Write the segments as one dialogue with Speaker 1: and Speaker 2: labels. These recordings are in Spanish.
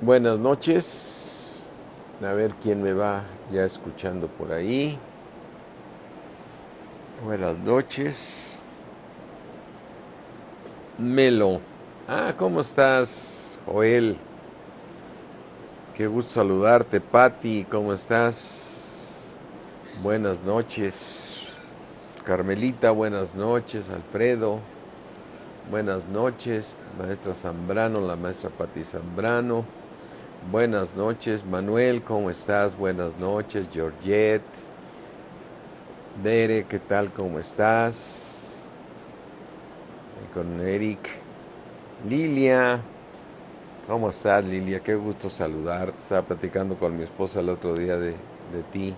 Speaker 1: Buenas noches. A ver quién me va ya escuchando por ahí. Buenas noches. Melo. ¿Cómo estás, Joel? Qué gusto saludarte, Patti. ¿Cómo estás? Buenas noches. Carmelita, buenas noches. Alfredo, buenas noches. Maestra Zambrano, la maestra Patti Zambrano. Buenas noches, Manuel, ¿cómo estás? Buenas noches, Georgette. Dere, ¿qué tal? ¿Cómo estás? Con Eric. Lilia, ¿cómo estás, Lilia? Qué gusto saludarte. Estaba platicando con mi esposa el otro día de ti.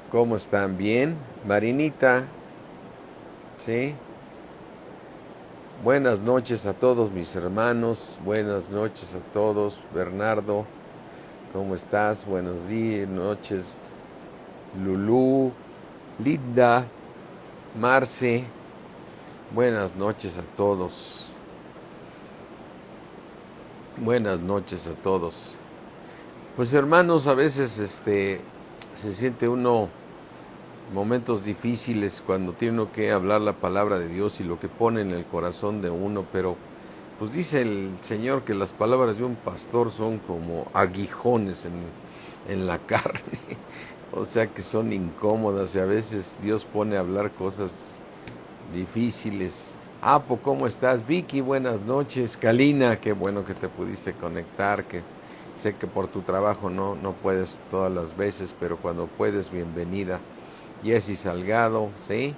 Speaker 1: ¿Cómo están? ¿Bien? Marinita, ¿sí? Buenas noches a todos mis hermanos. Buenas noches a todos. Bernardo, ¿cómo estás? Buenos días, noches. Lulú, Linda, Marce, buenas noches a todos. Buenas noches a todos. Pues hermanos, a veces se siente uno momentos difíciles cuando tiene uno que hablar la palabra de Dios y lo que pone en el corazón de uno, pero pues dice el Señor que las palabras de un pastor son como aguijones en la carne. O sea que son incómodas y a veces Dios pone a hablar cosas difíciles. Apo, ¿cómo estás? Vicky, buenas noches. Kalina, qué bueno que te pudiste conectar, que sé que por tu trabajo no puedes todas las veces, pero cuando puedes, bienvenida. Jessy Salgado, ¿sí?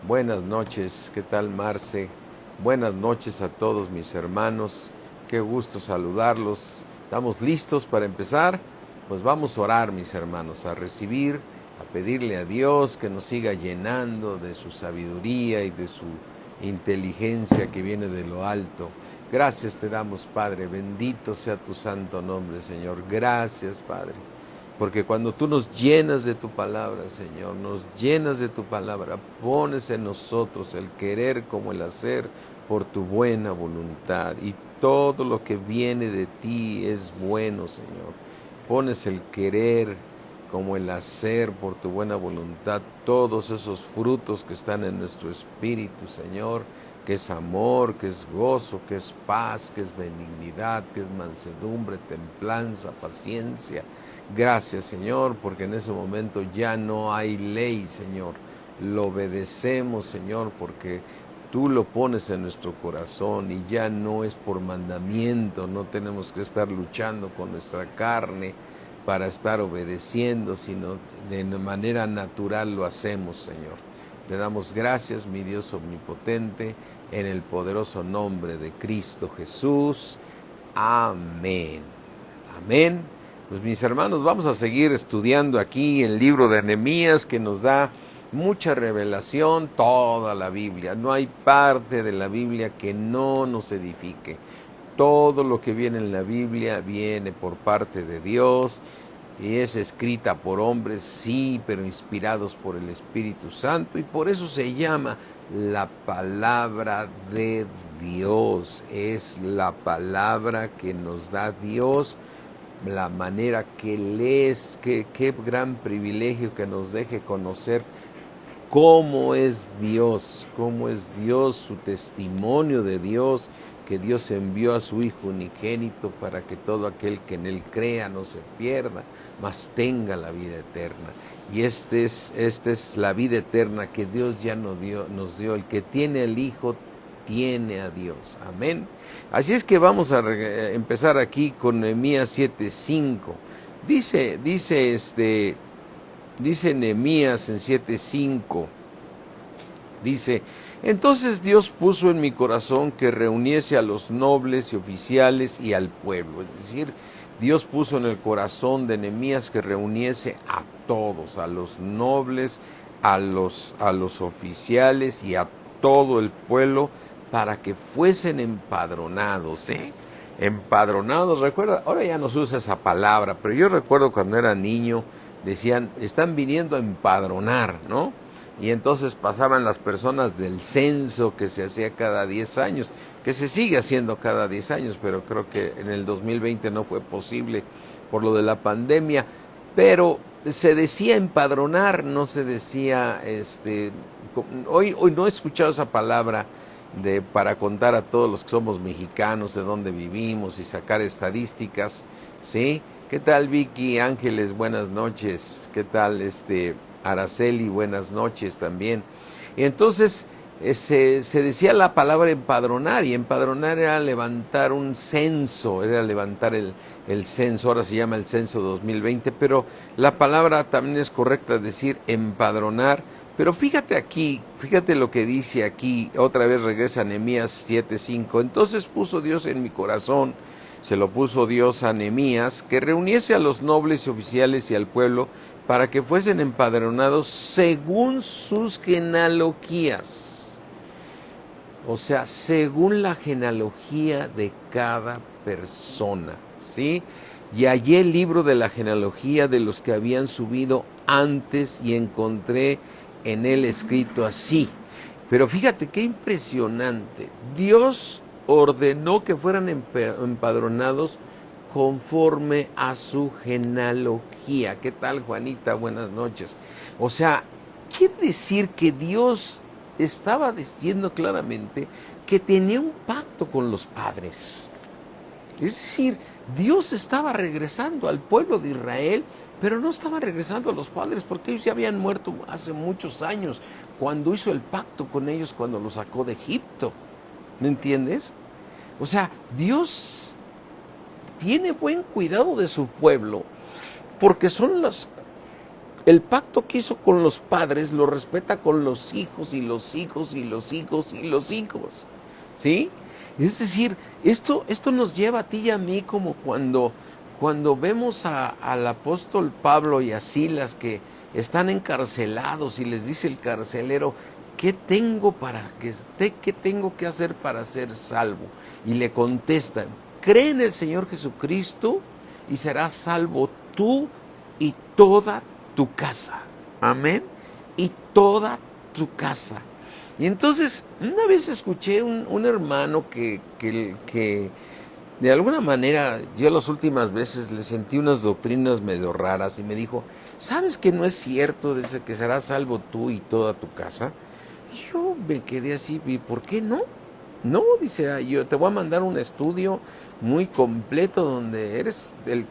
Speaker 1: Buenas noches, ¿qué tal, Marce? Buenas noches a todos mis hermanos, qué gusto saludarlos. ¿Estamos listos para empezar? Pues vamos a orar, mis hermanos, a recibir, a pedirle a Dios que nos siga llenando de su sabiduría y de su inteligencia que viene de lo alto. Gracias te damos, Padre, bendito sea tu santo nombre, Señor. Gracias, Padre, porque cuando tú nos llenas de tu palabra, Señor, nos llenas de tu palabra, pones en nosotros el querer como el hacer por tu buena voluntad. Y todo lo que viene de ti es bueno, Señor. Pones el querer como el hacer por tu buena voluntad, todos esos frutos que están en nuestro espíritu, Señor, que es amor, que es gozo, que es paz, que es benignidad, que es mansedumbre, templanza, paciencia. Gracias, Señor, porque en ese momento ya no hay ley, Señor. Lo obedecemos, Señor, porque tú lo pones en nuestro corazón y ya no es por mandamiento, no tenemos que estar luchando con nuestra carne para estar obedeciendo, sino de manera natural lo hacemos, Señor. Te damos gracias, mi Dios omnipotente, en el poderoso nombre de Cristo Jesús. Amén. Amén. Pues mis hermanos, vamos a seguir estudiando aquí el libro de Nehemías, que nos da mucha revelación, toda la Biblia. No hay parte de la Biblia que no nos edifique. Todo lo que viene en la Biblia viene por parte de Dios y es escrita por hombres, sí, pero inspirados por el Espíritu Santo, y por eso se llama la palabra de Dios. Es la palabra que nos da Dios, la manera que lees, qué gran privilegio que nos deje conocer cómo es Dios, su testimonio de Dios, que Dios envió a su Hijo unigénito para que todo aquel que en Él crea no se pierda, mas tenga la vida eterna. Y esta es la vida eterna que Dios ya nos dio. El que tiene al Hijo tiene a Dios. Amén. Así es que vamos a empezar aquí con Nehemías 7:5. Dice Nehemías en 7:5, dice: entonces Dios puso en mi corazón que reuniese a los nobles y oficiales y al pueblo. Es decir, Dios puso en el corazón de Nehemías que reuniese a todos, a los nobles, a los oficiales y a todo el pueblo, para que fuesen empadronados, empadronados. Recuerda, ahora ya no se usa esa palabra, pero yo recuerdo cuando era niño, decían, están viniendo a empadronar, ¿no? Y entonces pasaban las personas del censo que se hacía cada 10 años, que se sigue haciendo cada 10 años, pero creo que en el 2020 no fue posible por lo de la pandemia, pero se decía empadronar, no se decía, hoy no he escuchado esa palabra para contar a todos los que somos mexicanos de dónde vivimos y sacar estadísticas, ¿sí? ¿Qué tal, Vicky Ángeles? Buenas noches. ¿Qué tal, Araceli? Buenas noches también. Y entonces se decía la palabra empadronar, y empadronar era levantar un censo, era levantar el censo, ahora se llama el censo 2020, pero la palabra también es correcta decir empadronar. Pero fíjate aquí, fíjate lo que dice aquí, otra vez regresa a Nehemías 7:5. Entonces puso Dios en mi corazón, se lo puso Dios a Nehemías, que reuniese a los nobles y oficiales y al pueblo para que fuesen empadronados según sus genealogías. O sea, según la genealogía de cada persona, ¿sí? Y hallé el libro de la genealogía de los que habían subido antes y encontré en él escrito así. Pero fíjate qué impresionante. Dios ordenó que fueran empadronados conforme a su genealogía. ¿Qué tal, Juanita? Buenas noches. O sea, quiere decir que Dios estaba diciendo claramente que tenía un pacto con los padres. Es decir, Dios estaba regresando al pueblo de Israel, pero no estaba regresando a los padres, porque ellos ya habían muerto hace muchos años, cuando hizo el pacto con ellos, cuando los sacó de Egipto. ¿Me entiendes? O sea, Dios tiene buen cuidado de su pueblo, porque son el pacto que hizo con los padres lo respeta con los hijos y los hijos y los hijos y los hijos. ¿Sí? Es decir, esto nos lleva a ti y a mí como cuando vemos al apóstol Pablo y a Silas que están encarcelados y les dice el carcelero, ¿qué tengo que hacer para ser salvo? Y le contestan, cree en el Señor Jesucristo y serás salvo tú y toda tu casa. Amén. Y toda tu casa. Y entonces, una vez escuché un hermano que de alguna manera, yo las últimas veces le sentí unas doctrinas medio raras y me dijo, ¿sabes que no es cierto de que serás salvo tú y toda tu casa? Y yo me quedé así, ¿y por qué no? No, dice, yo te voy a mandar un estudio muy completo donde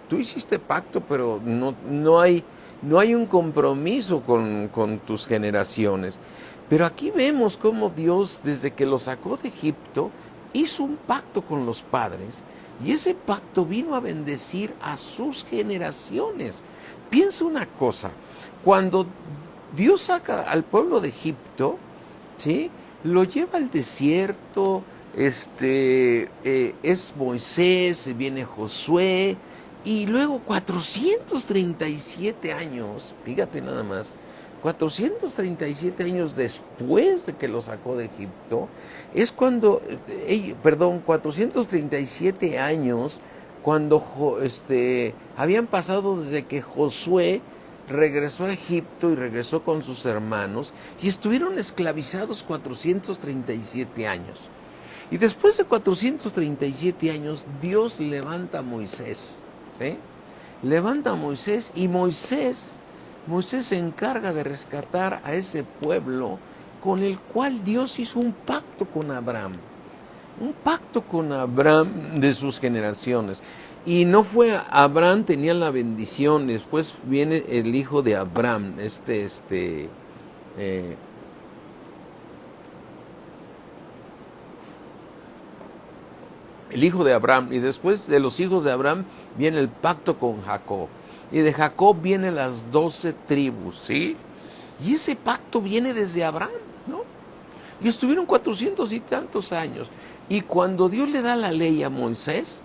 Speaker 1: tú hiciste pacto, pero no hay un compromiso con tus generaciones. Pero aquí vemos cómo Dios, desde que los sacó de Egipto, hizo un pacto con los padres, y ese pacto vino a bendecir a sus generaciones. Piensa una cosa, cuando Dios saca al pueblo de Egipto, ¿sí?, lo lleva al desierto, es Moisés, viene Josué, y luego 437 años, fíjate nada más, 437 años después de que lo sacó de Egipto, es cuando, 437 años cuando habían pasado desde que Josué regresó a Egipto y regresó con sus hermanos y estuvieron esclavizados 437 años. Y después de 437 años, Dios levanta a Moisés, ¿sí? Levanta a Moisés y Moisés se encarga de rescatar a ese pueblo con el cual Dios hizo un pacto con Abraham. Un pacto con Abraham de sus generaciones. Y no fue Abraham, tenía la bendición, después viene el hijo de Abraham, el hijo de Abraham, y después de los hijos de Abraham viene el pacto con Jacob. Y de Jacob vienen las 12 tribus, ¿sí? Y ese pacto viene desde Abraham, ¿no? Y estuvieron 400 y tantos años. Y cuando Dios le da la ley a Moisés,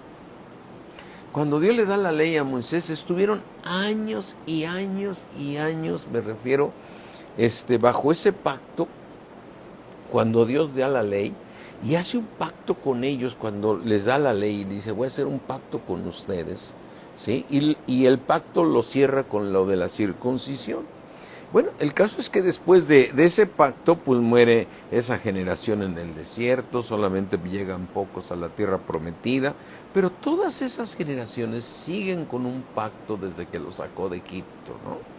Speaker 1: estuvieron años y años y años, me refiero, bajo ese pacto, cuando Dios da la ley. y hace un pacto con ellos cuando les da la ley y dice, voy a hacer un pacto con ustedes, ¿sí? Y el pacto lo cierra con lo de la circuncisión. Bueno, el caso es que después de ese pacto, pues muere esa generación en el desierto, solamente llegan pocos a la tierra prometida, pero todas esas generaciones siguen con un pacto desde que los sacó de Egipto, ¿no?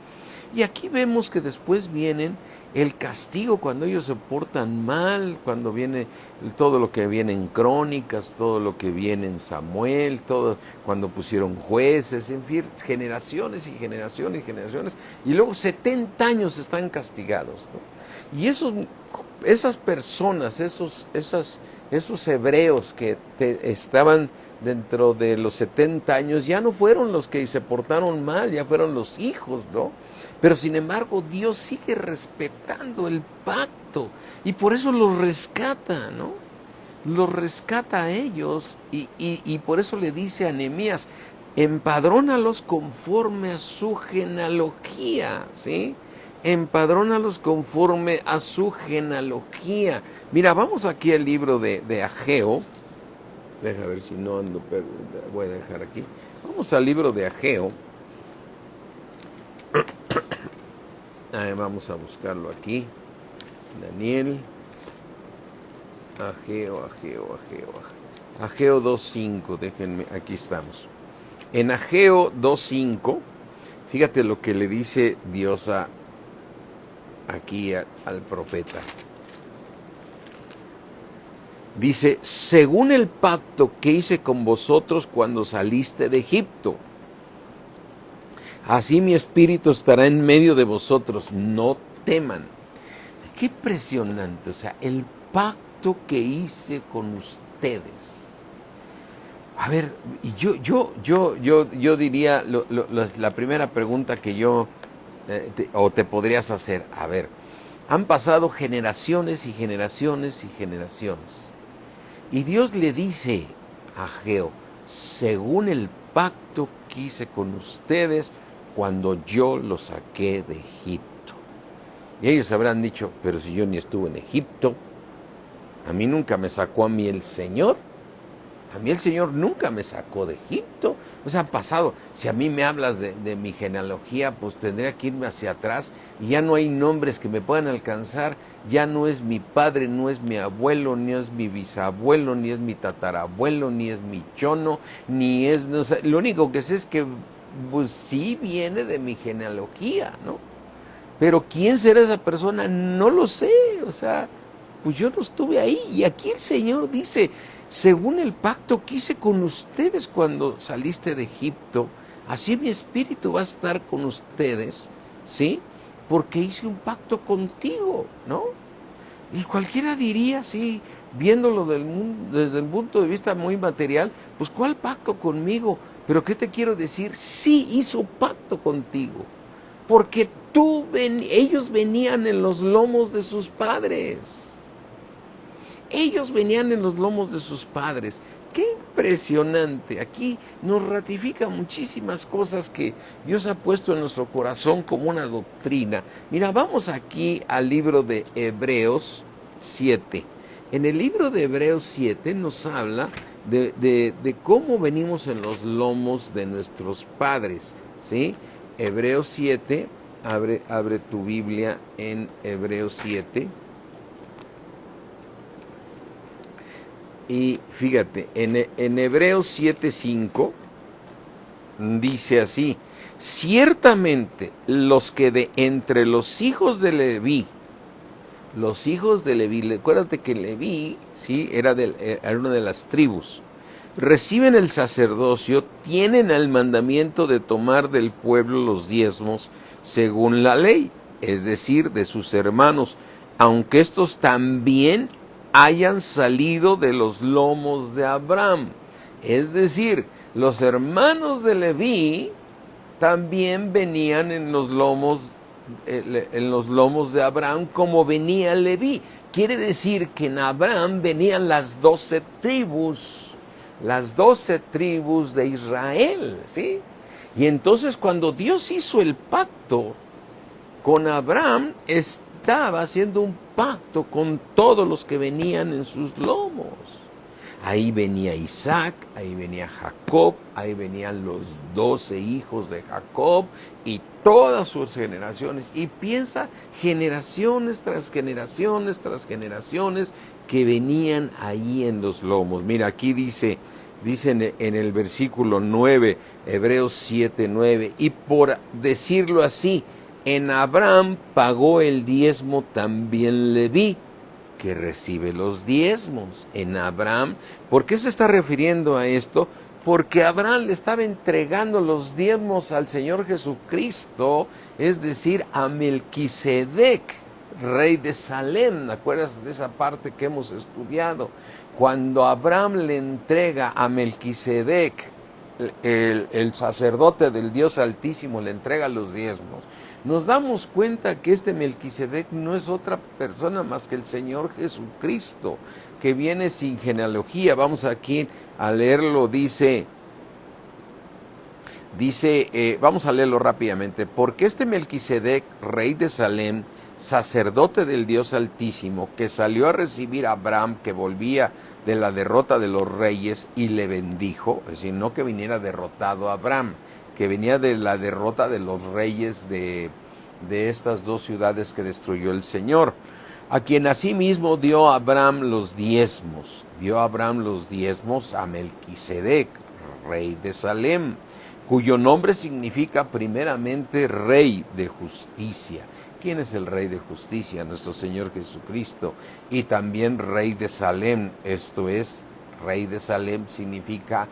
Speaker 1: Y aquí vemos que después vienen el castigo cuando ellos se portan mal, cuando viene todo lo que viene en Crónicas, todo lo que viene en Samuel, todo cuando pusieron jueces, en fin, generaciones y generaciones y generaciones, y luego 70 años están castigados, ¿no? Y esas personas, esos hebreos que estaban dentro de los 70 años, ya no fueron los que se portaron mal, ya fueron los hijos, ¿no? Pero sin embargo Dios sigue respetando el pacto y por eso los rescata, ¿no? Los rescata a ellos y por eso le dice a Nehemías, empadrónalos conforme a su genealogía, ¿sí? Empadrónalos conforme a su genealogía. Mira, vamos aquí al libro de Ageo. Deja ver si no ando, voy a dejar aquí. Vamos al libro de Ageo. Vamos a buscarlo aquí. Daniel. Ageo 2.5, déjenme, aquí estamos. En Ageo 2.5, fíjate lo que le dice Dios aquí al profeta. Dice, según el pacto que hice con vosotros cuando saliste de Egipto, así mi espíritu estará en medio de vosotros, no teman. Qué impresionante, o sea, el pacto que hice con ustedes. A ver, yo diría, la primera pregunta que te podrías hacer, a ver, han pasado generaciones y generaciones y generaciones. Y Dios le dice a Ageo, según el pacto que hice con ustedes cuando yo los saqué de Egipto. Y ellos habrán dicho, pero si yo ni estuve en Egipto, a mí nunca me sacó a mí el Señor. A mí el Señor nunca me sacó de Egipto. O sea, han pasado. Si a mí me hablas de mi genealogía, pues tendría que irme hacia atrás y ya no hay nombres que me puedan alcanzar. Ya no es mi padre, no es mi abuelo, ni es mi bisabuelo, ni es mi tatarabuelo, ni es mi chono, ni es... No, o sea, lo único que sé es que pues sí viene de mi genealogía, ¿no? Pero quién será esa persona, no lo sé. O sea, pues yo no estuve ahí. Y aquí el Señor dice, según el pacto que hice con ustedes cuando saliste de Egipto, así mi espíritu va a estar con ustedes, ¿sí? Porque hice un pacto contigo, ¿no? Y cualquiera diría, sí, viéndolo desde el punto de vista muy material, pues ¿cuál pacto conmigo? Pero ¿qué te quiero decir? Sí hizo pacto contigo, porque ellos venían en los lomos de sus padres. Ellos venían en los lomos de sus padres. ¡Qué impresionante! Aquí nos ratifica muchísimas cosas que Dios ha puesto en nuestro corazón como una doctrina. Mira, vamos aquí al libro de Hebreos 7. En el libro de Hebreos 7 nos habla de cómo venimos en los lomos de nuestros padres, ¿sí? Hebreos 7, abre tu Biblia en Hebreos 7. Y fíjate, en Hebreos 7:5 dice así, ciertamente los que de entre los hijos de Leví, acuérdate que Leví, ¿sí? era una de las tribus, reciben el sacerdocio, tienen el mandamiento de tomar del pueblo los diezmos según la ley, es decir, de sus hermanos, aunque estos también hayan salido de los lomos de Abraham. Es decir, los hermanos de Leví también venían en los lomos de Abraham como venía Leví. Quiere decir que en Abraham venían las 12 tribus de Israel, ¿sí? Y entonces cuando Dios hizo el pacto con Abraham, estaba haciendo un pacto con todos los que venían en sus lomos. Ahí venía Isaac, ahí venía Jacob, ahí venían los 12 hijos de Jacob y todas sus generaciones. Y piensa generaciones tras generaciones tras generaciones que venían ahí en los lomos. Mira, aquí dice en el versículo 9, Hebreos 7:9, y por decirlo así, en Abraham pagó el diezmo también Leví, que recibe los diezmos. En Abraham, ¿por qué se está refiriendo a esto? Porque Abraham le estaba entregando los diezmos al Señor Jesucristo, es decir, a Melquisedec, rey de Salem. ¿Acuerdas de esa parte que hemos estudiado? Cuando Abraham le entrega a Melquisedec, el sacerdote del Dios Altísimo, le entrega los diezmos, nos damos cuenta que este Melquisedec no es otra persona más que el Señor Jesucristo, que viene sin genealogía. Vamos aquí a leerlo, vamos a leerlo rápidamente. Porque este Melquisedec, rey de Salem, sacerdote del Dios Altísimo, que salió a recibir a Abraham, que volvía de la derrota de los reyes, y le bendijo, es decir, no que viniera derrotado a Abraham, que venía de la derrota de los reyes de estas dos ciudades que destruyó el Señor, a quien asimismo dio a Abraham los diezmos. Dio a Abraham los diezmos a Melquisedec, rey de Salem, cuyo nombre significa primeramente rey de justicia. ¿Quién es el rey de justicia? Nuestro Señor Jesucristo. Y también rey de Salem, esto es, rey de Salem significa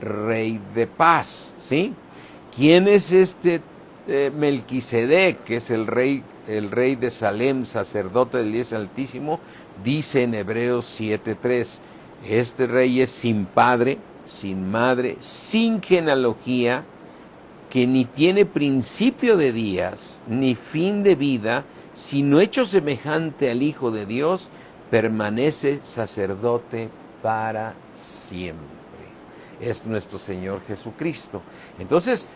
Speaker 1: rey de paz, ¿sí? ¿Quién es este Melquisedec, que es el rey de Salem, sacerdote del Dios Altísimo? Dice en Hebreos 7:3, este rey es sin padre, sin madre, sin genealogía, que ni tiene principio de días, ni fin de vida, sino hecho semejante al Hijo de Dios, permanece sacerdote para siempre. Es nuestro Señor Jesucristo. Entonces,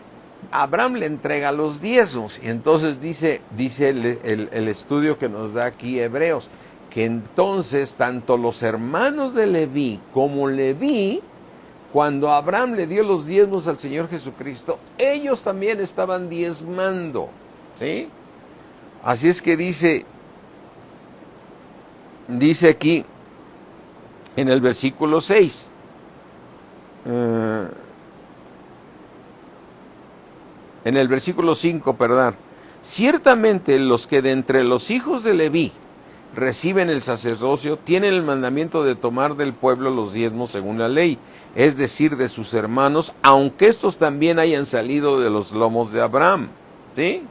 Speaker 1: Abraham le entrega los diezmos, y entonces dice el estudio que nos da aquí Hebreos, que entonces tanto los hermanos de Leví como Leví, cuando Abraham le dio los diezmos al Señor Jesucristo, ellos también estaban diezmando, ¿sí? Así es que dice aquí en el versículo 6, en el versículo 5, perdón, ciertamente los que de entre los hijos de Leví reciben el sacerdocio tienen el mandamiento de tomar del pueblo los diezmos según la ley, es decir, de sus hermanos, aunque estos también hayan salido de los lomos de Abraham, ¿sí?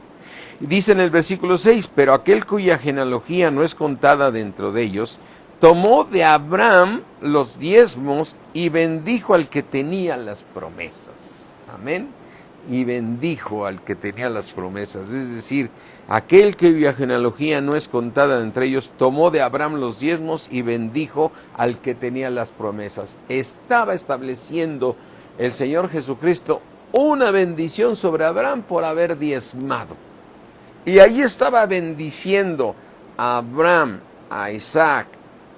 Speaker 1: Dice en el versículo 6, pero aquel cuya genealogía no es contada dentro de ellos, tomó de Abraham los diezmos y bendijo al que tenía las promesas. Amén. Y bendijo al que tenía las promesas, es decir, aquel cuya genealogía no es contada entre ellos, tomó de Abraham los diezmos y bendijo al que tenía las promesas. Estaba estableciendo el Señor Jesucristo una bendición sobre Abraham por haber diezmado. Y ahí estaba bendiciendo a Abraham, a Isaac,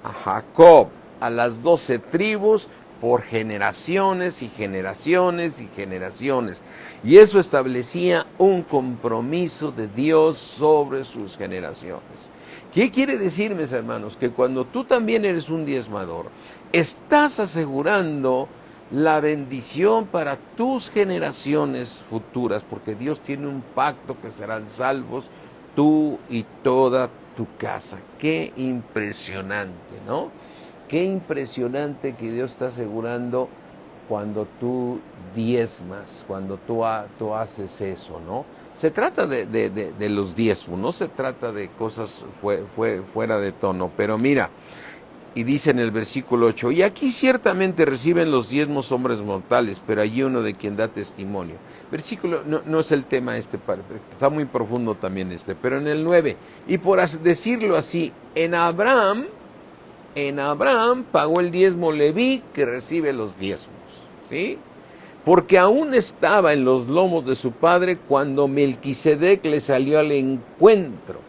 Speaker 1: a Jacob, a las 12 tribus, por generaciones y generaciones y generaciones. Y eso establecía un compromiso de Dios sobre sus generaciones. ¿Qué quiere decir, mis hermanos? Que cuando tú también eres un diezmador, estás asegurando la bendición para tus generaciones futuras, porque Dios tiene un pacto que serán salvos tú y toda tu casa. Qué impresionante, ¿no? Qué impresionante que Dios está asegurando cuando tú diezmas, cuando tú haces eso, ¿no? Se trata de los diezmos, no se trata de cosas fuera de tono, pero mira, y dice en el versículo 8, y aquí ciertamente reciben los diezmos hombres mortales, pero allí uno de quien da testimonio. Versículo, no es el tema está muy profundo también pero en el 9, y por decirlo así, en Abraham pagó el diezmo Leví, que recibe los diezmos, ¿sí? Porque aún estaba en los lomos de su padre cuando Melquisedec le salió al encuentro.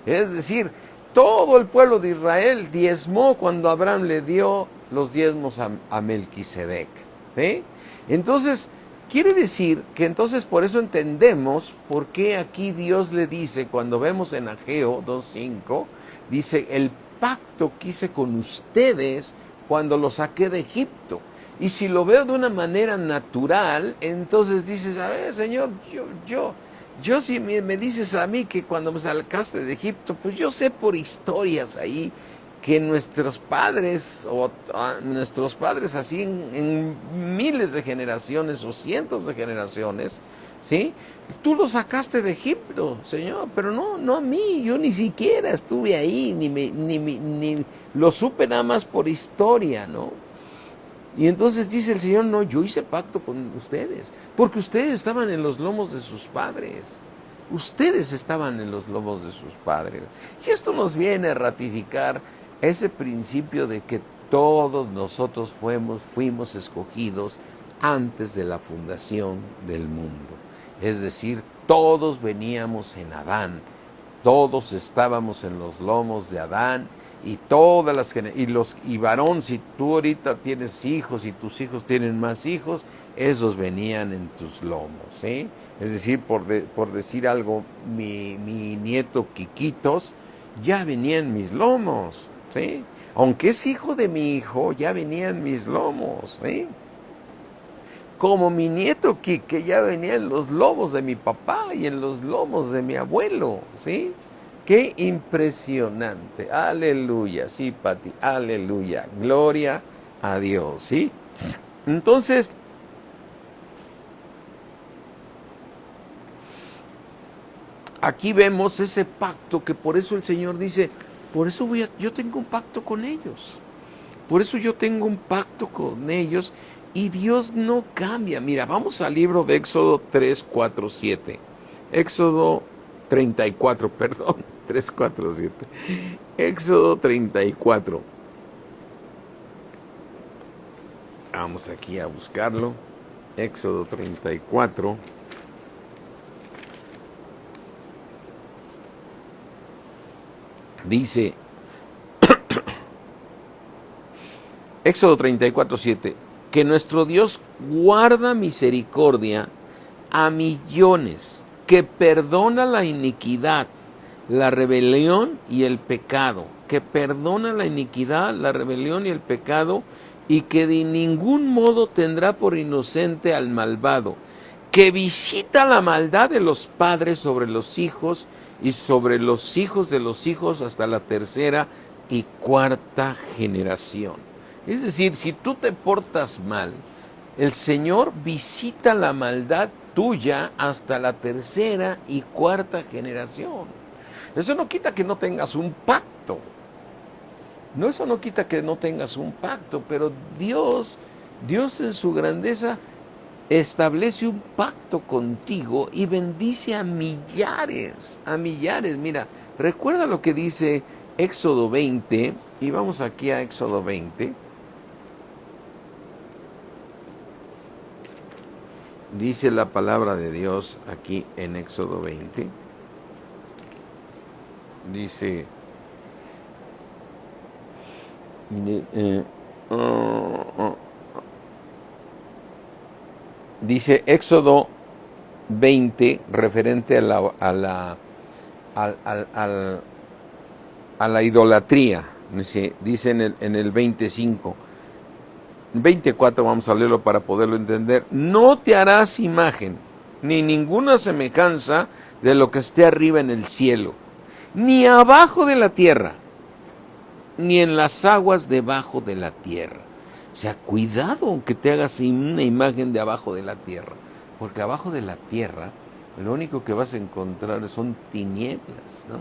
Speaker 1: Es decir, todo el pueblo de Israel diezmó cuando Abraham le dio los diezmos a Melquisedec, ¿sí? Entonces, quiere decir que entonces por eso entendemos por qué aquí Dios le dice, cuando vemos en Ageo 2:5, dice, el pacto que hice con ustedes cuando los saqué de Egipto. Y si lo veo de una manera natural, entonces dices, a ver, Señor, yo si me dices a mí que cuando me sacaste de Egipto, pues yo sé por historias ahí que nuestros padres así en miles de generaciones o cientos de generaciones, ¿sí? Tú los sacaste de Egipto, Señor, pero no a mí, yo ni siquiera estuve ahí, ni lo supe nada más por historia, ¿no? Y entonces dice el Señor, no, yo hice pacto con ustedes, porque ustedes estaban en los lomos de sus padres. Ustedes estaban en los lomos de sus padres. Y esto nos viene a ratificar ese principio de que todos nosotros fuimos escogidos antes de la fundación del mundo. Es decir, todos veníamos en Adán, todos estábamos en los lomos de Adán, y todas las y varón, si tú ahorita tienes hijos y tus hijos tienen más hijos, esos venían en tus lomos, ¿sí? Es decir, por decir algo, mi nieto Quiquitos ya venía en mis lomos, ¿sí? Aunque es hijo de mi hijo, ya venía en mis lomos, ¿sí? Como mi nieto Quique ya venía en los lomos de mi papá y en los lomos de mi abuelo, ¿sí? Qué impresionante, aleluya, sí, Pati, aleluya, gloria a Dios, ¿sí? Entonces, aquí vemos ese pacto que por eso el Señor dice, por eso yo tengo un pacto con ellos, por eso yo tengo un pacto con ellos y Dios no cambia. Mira, vamos al libro de Éxodo 3, 4, 7, Éxodo 34, perdón. 3, 4, 7. Éxodo 34. Vamos aquí a buscarlo. Éxodo 34. Dice, Éxodo 34, 7, que nuestro Dios guarda misericordia a millones, que perdona la iniquidad, la rebelión y el pecado, que perdona la iniquidad, la rebelión y el pecado, y que de ningún modo tendrá por inocente al malvado, que visita la maldad de los padres sobre los hijos y sobre los hijos de los hijos hasta la tercera y cuarta generación. Es decir, si tú te portas mal, el Señor visita la maldad tuya hasta la tercera y cuarta generación. Eso no quita que no tengas un pacto. No, eso no quita que no tengas un pacto, pero Dios en su grandeza establece un pacto contigo y bendice a millares, a millares. Mira, recuerda lo que dice Éxodo 20, y vamos aquí a Éxodo 20. Dice la palabra de Dios aquí en Éxodo 20. Dice, dice Éxodo 20, referente a la idolatría. Dice en el 25. 24 vamos a leerlo para poderlo entender. No te harás imagen, ni ninguna semejanza de lo que esté arriba en el cielo, ni abajo de la tierra, ni en las aguas debajo de la tierra. O sea, cuidado que te hagas una imagen de abajo de la tierra, porque abajo de la tierra lo único que vas a encontrar son tinieblas, ¿no?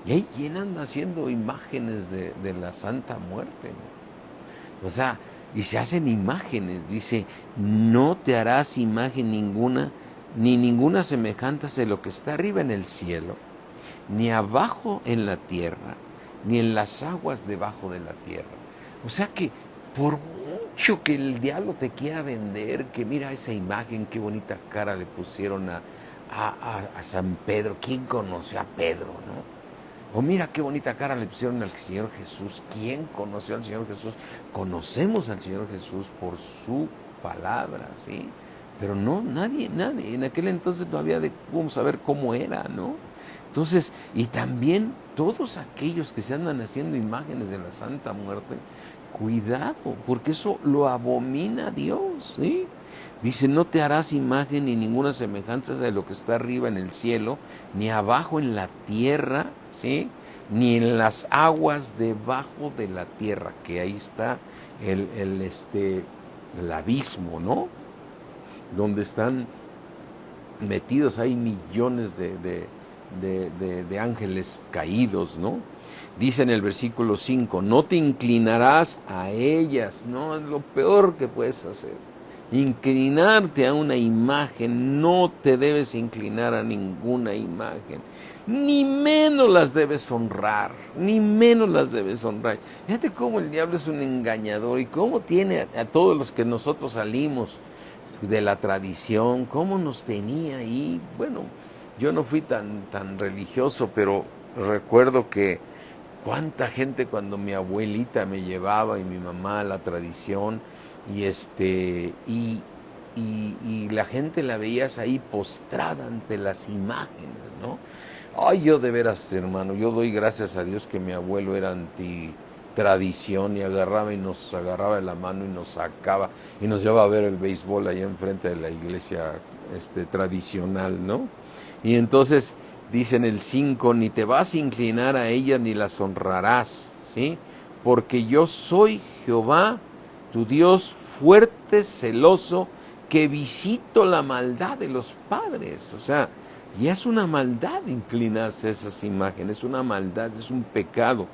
Speaker 1: Y ahí llenan haciendo imágenes de la Santa Muerte, ¿no? O sea, y se hacen imágenes, dice, no te harás imagen ninguna, ni ninguna semejanza de lo que está arriba en el cielo, ni abajo en la tierra, ni en las aguas debajo de la tierra. O sea que por mucho que el diablo te quiera vender, que mira esa imagen, qué bonita cara le pusieron a San Pedro. ¿Quién conoció a Pedro, no? O mira qué bonita cara le pusieron al Señor Jesús. ¿Quién conoció al Señor Jesús? Conocemos al Señor Jesús por su palabra, ¿sí? Pero no, nadie, en aquel entonces no había de cómo saber cómo era, ¿no? Entonces, y también todos aquellos que se andan haciendo imágenes de la Santa Muerte, cuidado, porque eso lo abomina Dios, ¿sí? Dice, no te harás imagen ni ninguna semejanza de lo que está arriba en el cielo, ni abajo en la tierra, ¿sí? Ni en las aguas debajo de la tierra, que ahí está el abismo, ¿no? Donde están metidos, hay millones de ángeles caídos, ¿no? Dice en el versículo 5, no te inclinarás a ellas, no es lo peor que puedes hacer. Inclinarte a una imagen, no te debes inclinar a ninguna imagen, ni menos las debes honrar, ni menos las debes honrar. Fíjate cómo el diablo es un engañador y cómo tiene a todos los que nosotros salimos de la tradición, cómo nos tenía ahí. Bueno, yo no fui tan religioso, pero recuerdo que cuánta gente cuando mi abuelita me llevaba y mi mamá a la tradición y la gente la veías ahí postrada ante las imágenes, ¿no? Ay, yo de veras, hermano, yo doy gracias a Dios que mi abuelo era antitradición y agarraba y nos agarraba de la mano y nos sacaba y nos llevaba a ver el béisbol allá enfrente de la iglesia tradicional, ¿no? Y entonces dice en el 5, ni te vas a inclinar a ellas ni las honrarás, ¿sí? Porque yo soy Jehová, tu Dios fuerte, celoso, que visito la maldad de los padres. O sea, ya es una maldad inclinarse a esas imágenes, es una maldad, es un pecado.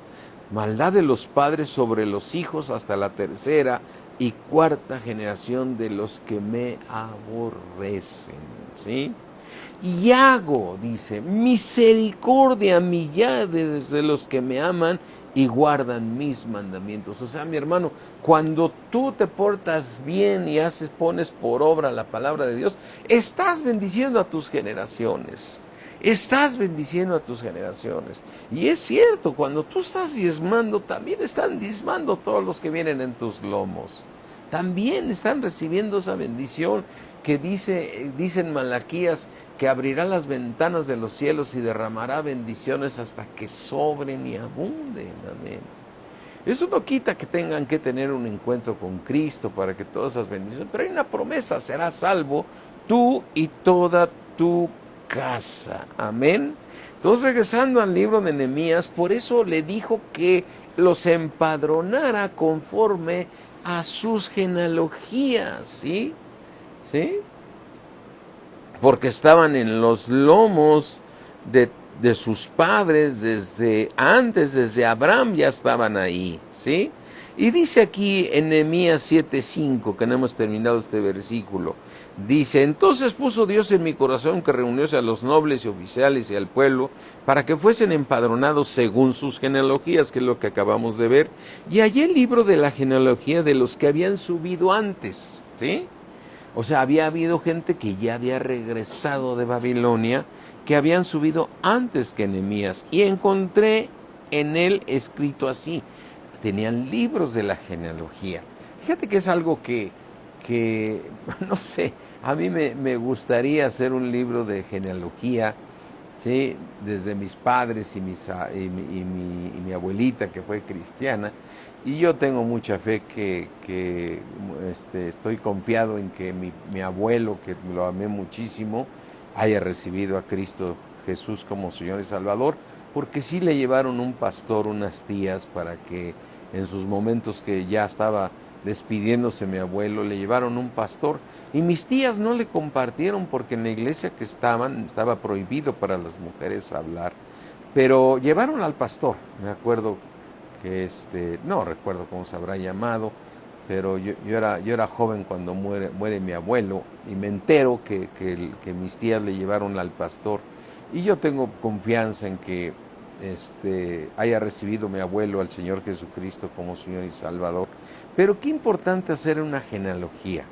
Speaker 1: Maldad de los padres sobre los hijos hasta la tercera y cuarta generación de los que me aborrecen, ¿sí? Y hago, dice, misericordia millares de los que me aman y guardan mis mandamientos. O sea, mi hermano, cuando tú te portas bien y pones por obra la palabra de Dios, estás bendiciendo a tus generaciones. Estás bendiciendo a tus generaciones. Y es cierto, cuando tú estás diezmando, también están diezmando todos los que vienen en tus lomos. También están recibiendo esa bendición que dice en Malaquías, que abrirá las ventanas de los cielos y derramará bendiciones hasta que sobren y abunden. Amén. Eso no quita que tengan que tener un encuentro con Cristo para que todas esas bendiciones, pero hay una promesa, serás salvo tú y toda tu casa. Amén. Entonces, regresando al libro de Nehemías, por eso le dijo que los empadronara conforme a sus genealogías, ¿sí? ¿Sí? Porque estaban en los lomos de sus padres desde antes, desde Abraham ya estaban ahí, ¿sí? Y dice aquí en Nehemías 7:5, que no hemos terminado este versículo, dice, entonces puso Dios en mi corazón que reuniose a los nobles y oficiales y al pueblo para que fuesen empadronados según sus genealogías, que es lo que acabamos de ver, y hallé el libro de la genealogía de los que habían subido antes, ¿sí? O sea, había habido gente que ya había regresado de Babilonia, que habían subido antes que Nehemías, y encontré en él escrito así. Tenían libros de la genealogía. Fíjate que es algo que no sé, a mí me gustaría hacer un libro de genealogía, ¿sí? Desde mis padres y mi abuelita, que fue cristiana. Y yo tengo mucha fe que estoy confiado en que mi abuelo, que lo amé muchísimo, haya recibido a Cristo Jesús como Señor y Salvador, porque sí le llevaron un pastor, unas tías, para que en sus momentos que ya estaba despidiéndose mi abuelo, le llevaron un pastor. Y mis tías no le compartieron porque en la iglesia que estaba prohibido para las mujeres hablar. Pero llevaron al pastor, me acuerdo que no recuerdo cómo se habrá llamado, pero yo era joven cuando muere mi abuelo y me entero que mis tías le llevaron al pastor, y yo tengo confianza en que haya recibido mi abuelo al Señor Jesucristo como Señor y Salvador. Pero qué importante hacer una genealogía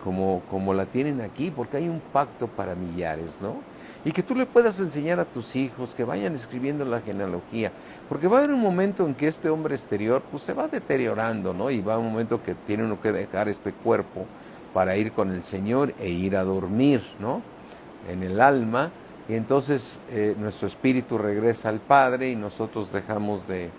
Speaker 1: como la tienen aquí, porque hay un pacto para millares, ¿no? y que tú le puedas enseñar a tus hijos, que vayan escribiendo la genealogía, porque va a haber un momento en que este hombre exterior pues se va deteriorando, ¿no? Y va a un momento que tiene uno que dejar este cuerpo para ir con el Señor e ir a dormir, ¿no? En el alma, y entonces nuestro espíritu regresa al Padre y nosotros dejamos de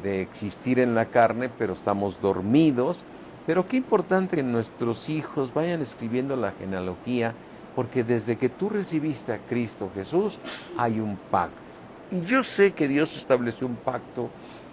Speaker 1: existir en la carne, pero estamos dormidos. Pero qué importante que nuestros hijos vayan escribiendo la genealogía, porque desde que tú recibiste a Cristo Jesús hay un pacto. Y yo sé que Dios estableció un pacto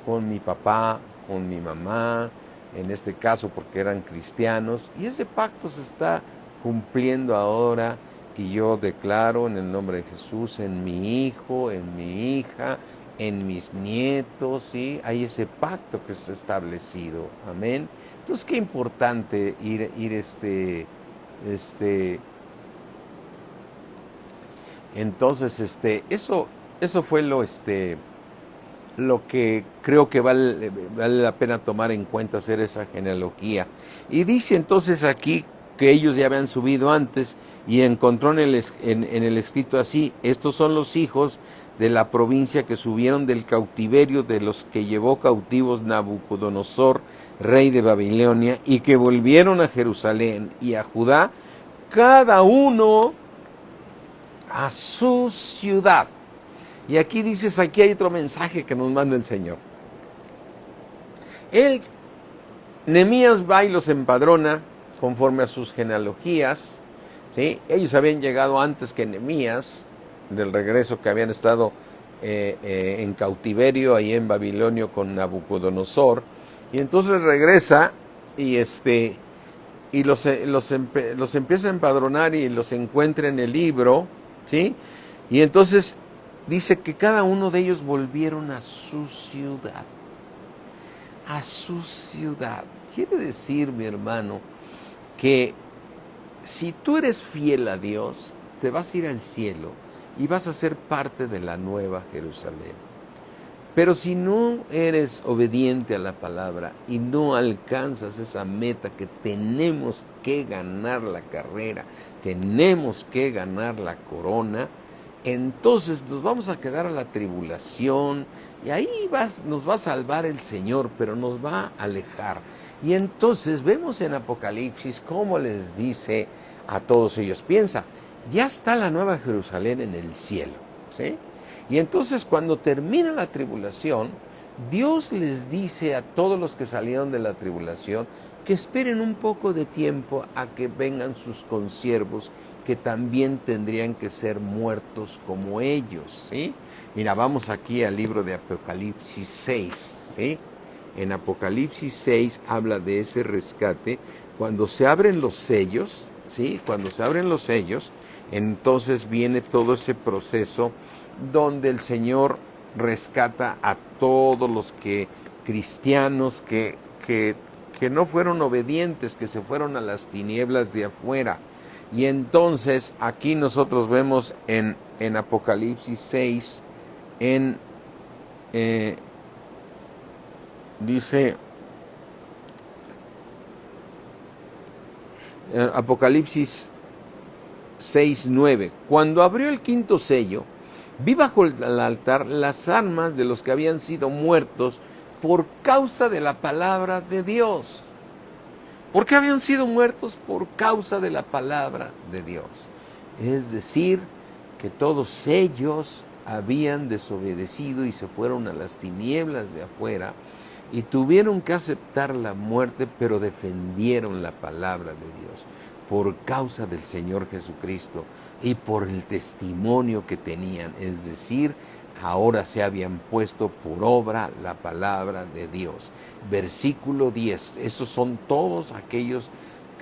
Speaker 1: con mi papá, con mi mamá, en este caso porque eran cristianos, y ese pacto se está cumpliendo ahora, que yo declaro en el nombre de Jesús, en mi hijo, en mi hija, en mis nietos, ¿sí? Hay ese pacto que se ha establecido, amén. Entonces, qué importante ir entonces, eso fue lo que creo que vale la pena tomar en cuenta, hacer esa genealogía. Y dice entonces aquí que ellos ya habían subido antes, y encontró en el escrito así: estos son los hijos de la provincia que subieron del cautiverio de los que llevó cautivos Nabucodonosor, rey de Babilonia, y que volvieron a Jerusalén y a Judá, cada uno a su ciudad. Y aquí dices, aquí hay otro mensaje que nos manda el Señor. Nehemías va y los empadrona conforme a sus genealogías, ¿sí? Ellos habían llegado antes que Nehemías, del regreso, que habían estado en cautiverio ahí en Babilonia con Nabucodonosor, y entonces regresa y los empieza a empadronar y los encuentra en el libro, ¿sí? Y entonces dice que cada uno de ellos volvieron a su ciudad. A su ciudad. Quiere decir, mi hermano, que si tú eres fiel a Dios, te vas a ir al cielo y vas a ser parte de la nueva Jerusalén. Pero si no eres obediente a la palabra y no alcanzas esa meta, que tenemos que ganar la carrera, tenemos que ganar la corona, entonces nos vamos a quedar a la tribulación, y ahí nos va a salvar el Señor, pero nos va a alejar. Y entonces vemos en Apocalipsis cómo les dice a todos ellos: piensa, ya está la nueva Jerusalén en el cielo, ¿sí? Y entonces cuando termina la tribulación, Dios les dice a todos los que salieron de la tribulación que esperen un poco de tiempo a que vengan sus consiervos, que también tendrían que ser muertos como ellos, ¿sí? Mira, vamos aquí al libro de Apocalipsis 6, ¿sí? En Apocalipsis 6 habla de ese rescate. Cuando se abren los sellos, ¿sí? Cuando se abren los sellos, entonces viene todo ese proceso donde el Señor rescata a todos los cristianos que no fueron obedientes, que se fueron a las tinieblas de afuera. Y entonces aquí nosotros vemos en Apocalipsis 6, dice Apocalipsis 6:9, cuando abrió el quinto sello, vi bajo el altar las armas de los que habían sido muertos por causa de la palabra de Dios. ¿Por qué habían sido muertos? Por causa de la palabra de Dios. Es decir, que todos ellos habían desobedecido y se fueron a las tinieblas de afuera y tuvieron que aceptar la muerte, pero defendieron la palabra de Dios por causa del Señor Jesucristo y por el testimonio que tenían. Es decir, ahora se habían puesto por obra la palabra de Dios. Versículo 10, esos son todos aquellos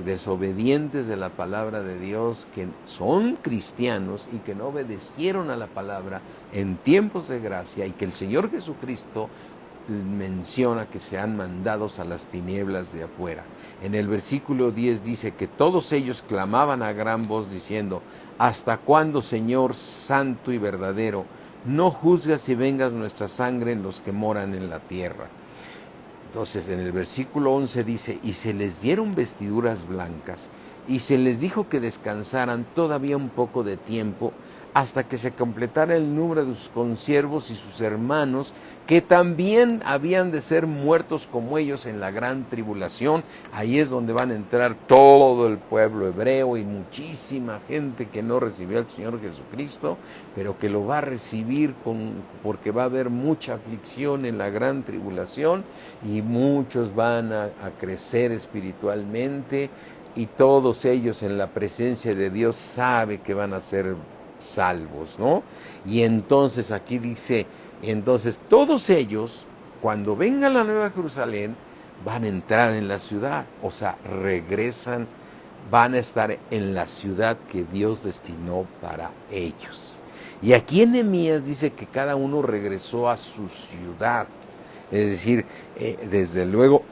Speaker 1: desobedientes de la palabra de Dios, que son cristianos y que no obedecieron a la palabra en tiempos de gracia, y que el Señor Jesucristo menciona que sean mandados a las tinieblas de afuera. En el versículo 10 dice que todos ellos clamaban a gran voz diciendo: ¿hasta cuándo, Señor santo y verdadero, no juzgas y vengas nuestra sangre en los que moran en la tierra? Entonces en el versículo 11 dice: y se les dieron vestiduras blancas y se les dijo que descansaran todavía un poco de tiempo hasta que se completara el número de sus consiervos y sus hermanos, que también habían de ser muertos como ellos en la gran tribulación. Ahí es donde van a entrar todo el pueblo hebreo y muchísima gente que no recibió al Señor Jesucristo, pero que lo va a recibir porque va a haber mucha aflicción en la gran tribulación y muchos van a crecer espiritualmente, y todos ellos en la presencia de Dios sabe que van a ser salvos, ¿no? Y entonces aquí dice, entonces todos ellos, cuando venga la Nueva Jerusalén, van a entrar en la ciudad, o sea, regresan, van a estar en la ciudad que Dios destinó para ellos. Y aquí en Nehemías dice que cada uno regresó a su ciudad, es decir, desde luego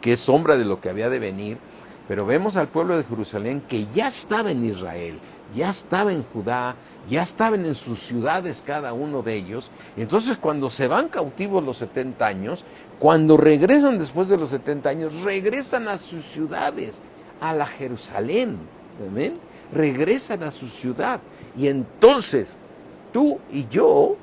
Speaker 1: que es sombra de lo que había de venir, pero vemos al pueblo de Jerusalén que ya estaba en Israel, ya estaba en Judá, ya estaban en sus ciudades cada uno de ellos. Entonces cuando se van cautivos los 70 años, cuando regresan después de los 70 años, regresan a sus ciudades, a la Jerusalén, ¿amén? Regresan a su ciudad. Y entonces tú y yo,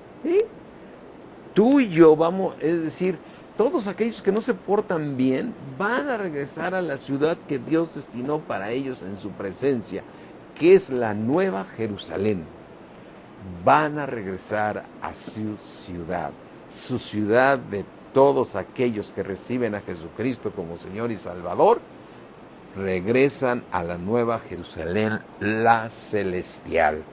Speaker 1: tú y yo vamos, es decir, todos aquellos que no se portan bien van a regresar a la ciudad que Dios destinó para ellos en su presencia, que es la Nueva Jerusalén. Van a regresar a su ciudad de todos aquellos que reciben a Jesucristo como Señor y Salvador, regresan a la Nueva Jerusalén, la celestial,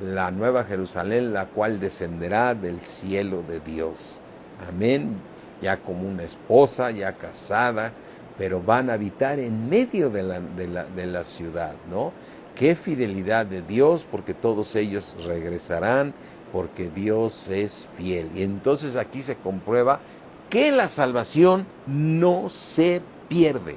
Speaker 1: la Nueva Jerusalén, la cual descenderá del cielo de Dios. Amén. Ya como una esposa, ya casada, pero van a habitar en medio de la ciudad, ¿no? Qué fidelidad de Dios, porque todos ellos regresarán, porque Dios es fiel. Y entonces aquí se comprueba que la salvación no se pierde.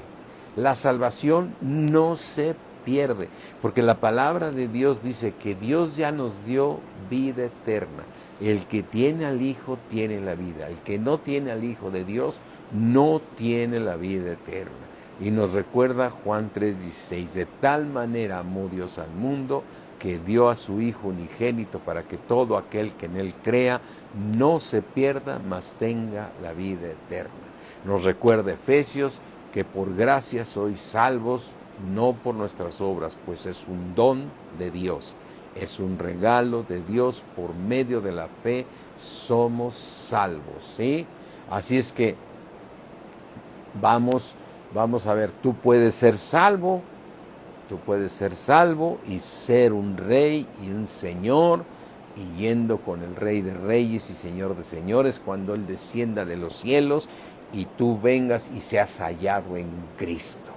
Speaker 1: La salvación no se pierde, porque la palabra de Dios dice que Dios ya nos dio vida eterna. El que tiene al Hijo tiene la vida. El que no tiene al Hijo de Dios no tiene la vida eterna. Y nos recuerda Juan 3:16, de tal manera amó Dios al mundo que dio a su Hijo unigénito para que todo aquel que en Él crea no se pierda, mas tenga la vida eterna. Nos recuerda Efesios que por gracia sois salvos, no por nuestras obras, pues es un don de Dios. Es un regalo de Dios, por medio de la fe somos salvos, ¿sí? Así es que vamos a ver, tú puedes ser salvo y ser un rey y un señor, y yendo con el Rey de Reyes y Señor de Señores cuando Él descienda de los cielos y tú vengas y seas hallado en Cristo,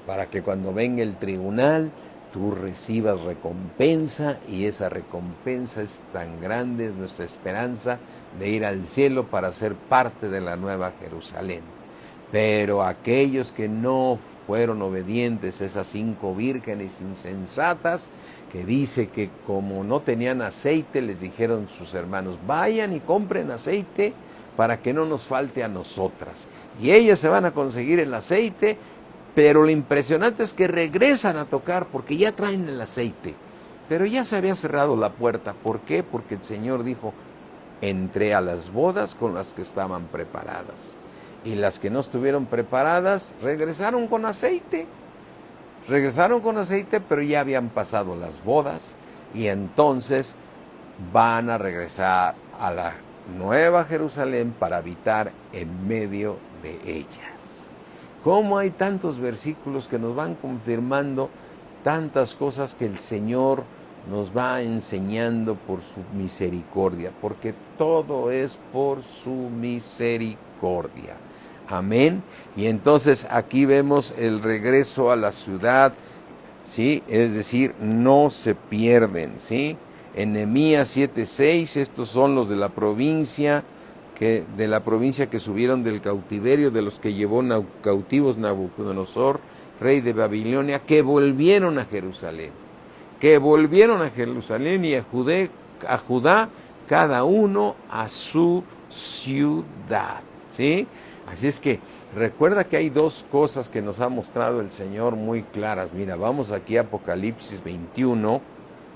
Speaker 1: para que cuando venga el tribunal tú recibas recompensa, y esa recompensa es tan grande, es nuestra esperanza de ir al cielo para ser parte de la Nueva Jerusalén. Pero aquellos que no fueron obedientes, esas 5 vírgenes insensatas, que dice que como no tenían aceite, les dijeron sus hermanos, vayan y compren aceite para que no nos falte a nosotras. Y ellas se van a conseguir el aceite, pero lo impresionante es que regresan a tocar porque ya traen el aceite. Pero ya se había cerrado la puerta. ¿Por qué? Porque el Señor dijo, entré a las bodas con las que estaban preparadas. Y las que no estuvieron preparadas regresaron con aceite. Regresaron con aceite, pero ya habían pasado las bodas. Y entonces van a regresar a la Nueva Jerusalén para habitar en medio de ellas. ¿Cómo hay tantos versículos que nos van confirmando tantas cosas que el Señor nos va enseñando por su misericordia? Porque todo es por su misericordia. Amén. Y entonces aquí vemos el regreso a la ciudad, ¿sí? Es decir, no se pierden, ¿sí? En Nehemías 7:6, estos son los de la provincia que subieron del cautiverio, de los que llevó cautivos Nabucodonosor, rey de Babilonia, que volvieron a Jerusalén. Y a Judá, cada uno a su ciudad, ¿sí? Así es que recuerda que hay dos cosas que nos ha mostrado el Señor muy claras. Mira, vamos aquí a Apocalipsis 21,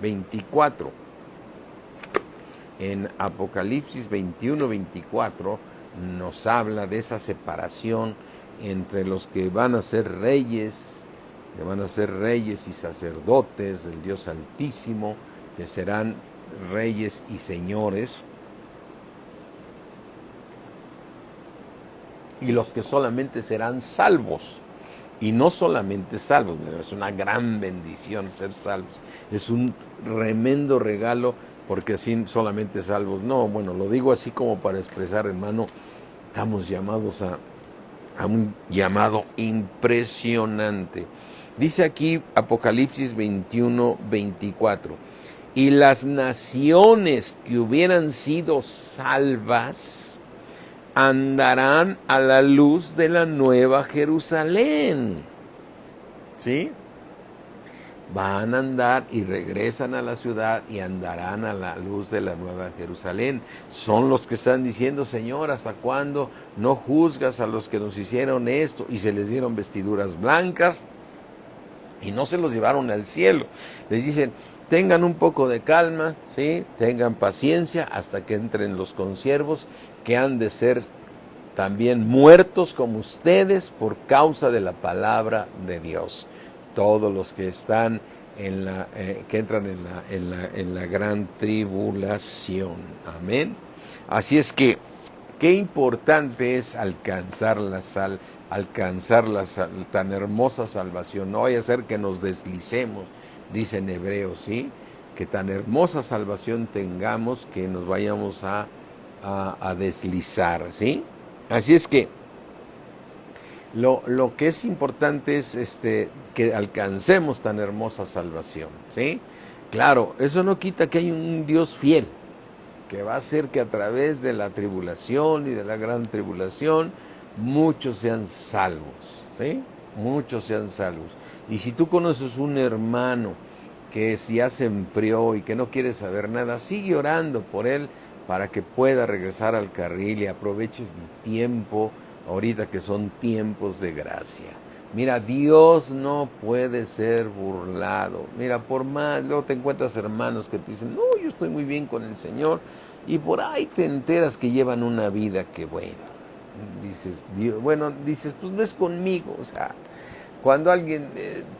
Speaker 1: 24. En Apocalipsis 21, 24 nos habla de esa separación entre los que van a ser reyes y sacerdotes del Dios Altísimo, que serán reyes y señores, y los que solamente serán salvos. Y no solamente salvos, es una gran bendición ser salvos. Es un tremendo regalo, porque así solamente salvos. No, bueno, lo digo así como para expresar, hermano, estamos llamados a un llamado impresionante. Dice aquí Apocalipsis 21, 24. Y las naciones que hubieran sido salvas andarán a la luz de la nueva Jerusalén. ¿Sí? Van a andar y regresan a la ciudad y andarán a la luz de la nueva Jerusalén. Son los que están diciendo, Señor, ¿hasta cuándo no juzgas a los que nos hicieron esto? Y se les dieron vestiduras blancas y no se los llevaron al cielo. Les dicen, tengan un poco de calma, ¿sí? Tengan paciencia hasta que entren los consiervos, que han de ser también muertos como ustedes por causa de la palabra de Dios. Todos los que están que entran en la gran tribulación. Amén. Así es que qué importante es alcanzar la tan hermosa salvación. No vaya a ser que nos deslicemos, dice en Hebreos, ¿sí? Que tan hermosa salvación tengamos que nos vayamos a deslizar, ¿sí? Así es que lo que es importante es que alcancemos tan hermosa salvación, ¿sí? Claro, eso no quita que hay un Dios fiel, que va a hacer que a través de la tribulación y de la gran tribulación muchos sean salvos, ¿sí? Muchos sean salvos. Y si tú conoces un hermano que ya se enfrió y que no quiere saber nada, sigue orando por él para que pueda regresar al carril y aproveches el tiempo ahorita que son tiempos de gracia. Mira, Dios no puede ser burlado. Mira, por más, luego te encuentras hermanos que te dicen, no, yo estoy muy bien con el Señor, y por ahí te enteras que llevan una vida que, bueno, dices, pues no es conmigo. O sea, cuando alguien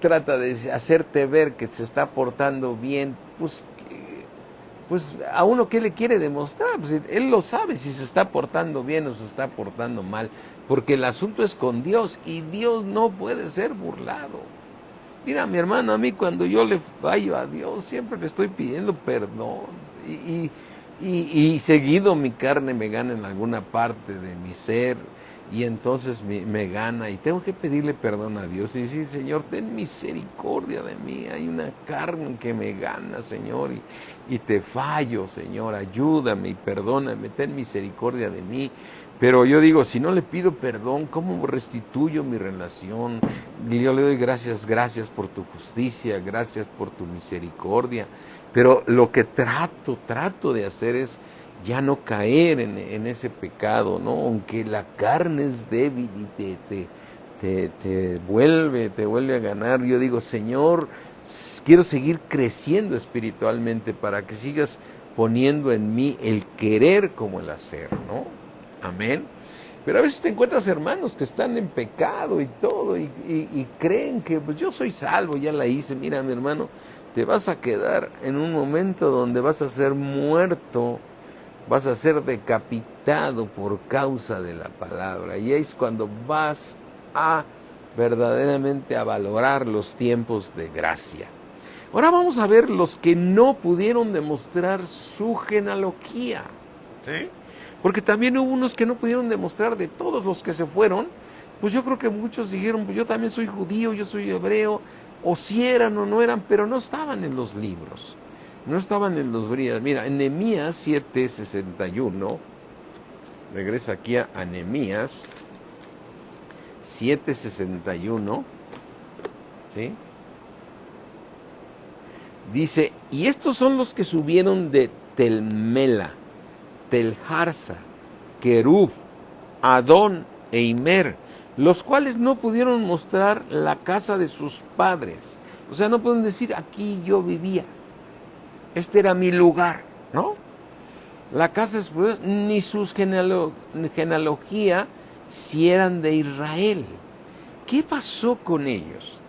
Speaker 1: trata de hacerte ver que se está portando bien, pues a uno, ¿qué le quiere demostrar? Pues él lo sabe si se está portando bien o se está portando mal, porque el asunto es con Dios y Dios no puede ser burlado. Mira, mi hermano, a mí cuando yo le fallo a Dios, siempre le estoy pidiendo perdón y seguido mi carne me gana en alguna parte de mi ser y entonces me gana y tengo que pedirle perdón a Dios y decir, Señor, ten misericordia de mí, hay una carne que me gana, Señor, y te fallo, Señor, ayúdame y perdóname, ten misericordia de mí. Pero yo digo, si no le pido perdón, ¿cómo restituyo mi relación? Y yo le doy gracias por tu justicia, gracias por tu misericordia. Pero lo que trato de hacer es ya no caer en ese pecado, ¿no? Aunque la carne es débil y te vuelve a ganar. Yo digo, Señor, quiero seguir creciendo espiritualmente para que sigas poniendo en mí el querer como el hacer, ¿no? Amén. Pero a veces te encuentras hermanos que están en pecado y todo y creen que pues yo soy salvo, ya la hice. Mira, mi hermano, te vas a quedar en un momento donde vas a ser muerto, vas a ser decapitado por causa de la palabra. Y es cuando vas a verdaderamente a valorar los tiempos de gracia. Ahora vamos a ver los que no pudieron demostrar su genealogía, ¿sí? Porque también hubo unos que no pudieron demostrar. De todos los que se fueron, pues yo creo que muchos dijeron, pues yo también soy judío, yo soy hebreo, o si eran o no eran, pero no estaban en los libros, no estaban en los brillos. Mira, en Nehemías 7:61, regresa aquí a Nehemías 7:61, ¿sí? Dice, y estos son los que subieron de Tel Mela, Tel Harsa, Querub, Adón e Immer, los cuales no pudieron mostrar la casa de sus padres. O sea, no pueden decir, aquí yo vivía, este era mi lugar, ¿no? La casa de sus padres, ni sus genealogía, si eran de Israel. ¿Qué pasó con ellos?